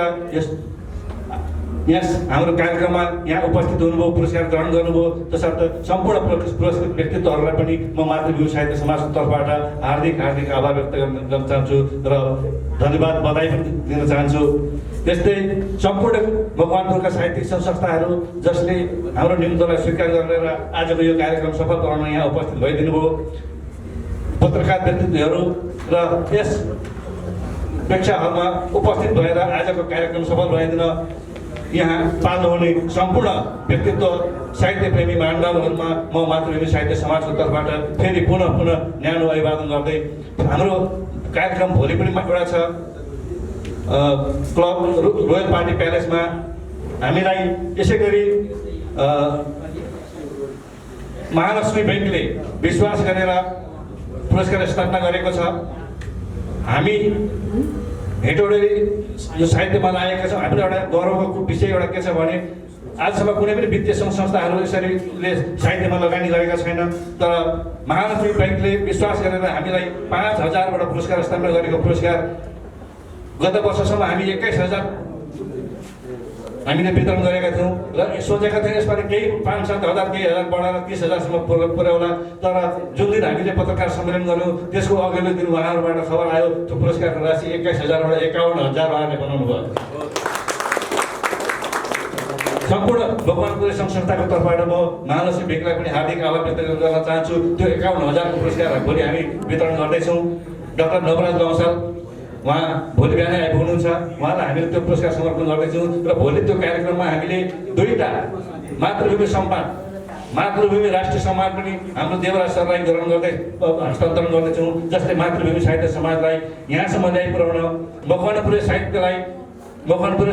यस हाम्रो कार्यक्रममा यहाँ उपस्थित हुनुभयो पुरस्कार ग्रहण गर्नुभयो तसर्थ सम्पूर्ण पुरस्कृत व्यक्तित्वहरूलाई पनि म मातृभूमि साहित्य समाजको तर्फबाट हार्दिक आभार व्यक्त गर्न चाहन्छु र धन्यवाद बधाई पनि दिन चाहन्छु। त्यस्तै सम्पूर्ण मकवानपुरका साहित्यिक संस्थाहरू जसले हाम्रो निमन्त्रणालाई स्वीकार गरेर आजको यो कार्यक्रम सफल बनाउन यहाँ उपस्थित भइदिनु भयो पत्रकार व्यक्तित्वहरू र यस प्रेक्षाहलमा उपस्थित भएर आजको कार्यक्रम सफल बनाइदिन यहाँ पाल्नुहुने सम्पूर्ण व्यक्तित्व साहित्य प्रेमी महानुभावहरूमा म मातृभूमि साहित्य समाजको तर्फबाट फेरि पुनः न्यानो अभिवादन गर्दै हाम्रो कार्यक्रम भोलि पनि एउटा छ क्लब रोयल पार्टी प्यालेसमा हामीलाई यसै गरी महालक्ष्मी ब्याङ्कले विश्वास गरेर पुरस्कार स्थापना गरेको छ। हामी हेटौँडाले यो साहित्यमा लागेका छौँ। हामीलाई एउटा गौरवको विषय एउटा के छ भने आजसम्म कुनै पनि वित्तीय संस्थाहरू यसरीले साहित्यमा लगानी गरेका छैन तर महालक्ष्मी ब्याङ्कले विश्वास गरेर हामीलाई 5000बाट पुरस्कार स्थापना गरेको पुरस्कार गत वर्षसम्म हामी 21000 हामीले वितरण गरेका थियौँ र सोचेका थियौँ यसपालि केही 5-7 हजार केही हजार बढाएर 30,000सम्म पुर्याउला तर जुन दिन हामीले पत्रकार सम्मेलन गऱ्यौँ त्यसको अघिल्लो दिन उहाँहरूबाट खबर आयो त्यो पुरस्कारको राशि 21,000बाट 51,000 उहाँहरूले बनाउनु भयो। सम्पूर्ण भगवानपुर संस्थाको तर्फबाट म महालक्ष्मी ब्याङ्कलाई पनि हार्दिक आभार व्यक्त गर्न चाहन्छु। त्यो 51,000को पुरस्कार भोलि हामी वितरण गर्दैछौँ। डाक्टर नवराज लौसाल उहाँ भोलि बिहानै आइपुग्नुहुन्छ उहाँलाई हामीले त्यो पुरस्कार समर्पण गर्दैछौँ र भोलि त्यो कार्यक्रममा हामीले दुईटा मातृभूमि सम्मान मातृभूमि राष्ट्रिय सम्मान पनि हाम्रो देवराज सरलाई ग्रहण गर्दै हस्तान्तरण गर्दैछौँ जसले मातृभूमि साहित्य समाजलाई यहाँसम्म ल्याइ पुर्याउन मकवानपुर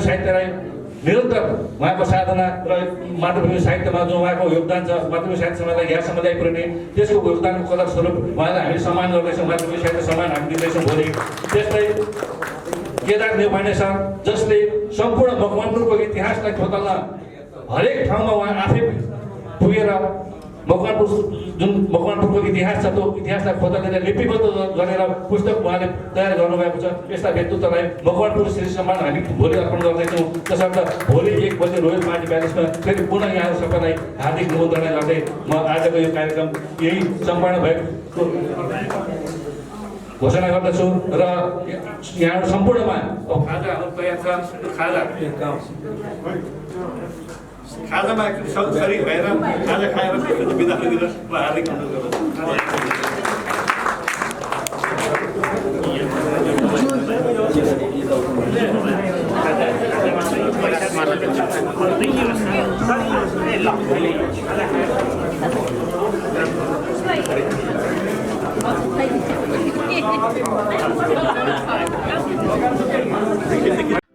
साहित्यलाई निरन्तर उहाँको साधना र मातृभूमि साहित्यमा जो उहाँको योगदान छ मातृभूमि साहित्य समाजलाई यहाँसम्म ल्याइ पुर्याउने त्यसको योगदानको कदर स्वरूप उहाँलाई हामी सम्मान गर्दैछौँ। मातृभूमि साहित्य सम्मान हामी दिँदैछौँ भोलि। त्यस्तै केदार नेउपाने सर जसले सम्पूर्ण मकवानपुरको इतिहासलाई खोतल्न हरेक ठाउँमा उहाँ आफै पुगेर जुन मकवानपुरको इतिहास छ त्यो इतिहासलाई खोतलेर लिपिबद्ध गरेर पुस्तक उहाँले तयार गर्नुभएको छ। यस्ता व्यक्तित्वलाई मकवानपुर श्री सम्मान हामी भोलि अर्पण गर्दैछौँ। त्यसर्थ भोलि 1 बजे रोयल पार्टी प्यालेसमा फेरि पुनः यहाँहरू सबैलाई हार्दिक निमन्त्रणा गर्दै म आजको यो कार्यक्रम यही सम्पन्न भएको घोषणा गर्दछु र यहाँहरू सम्पूर्णमा खाजाहरू तयार छ। खाजामा शरीर भएर खाजा खाएर बिदा लिएर म हार्दिक अनुरोध गर्छु। त्यतिकै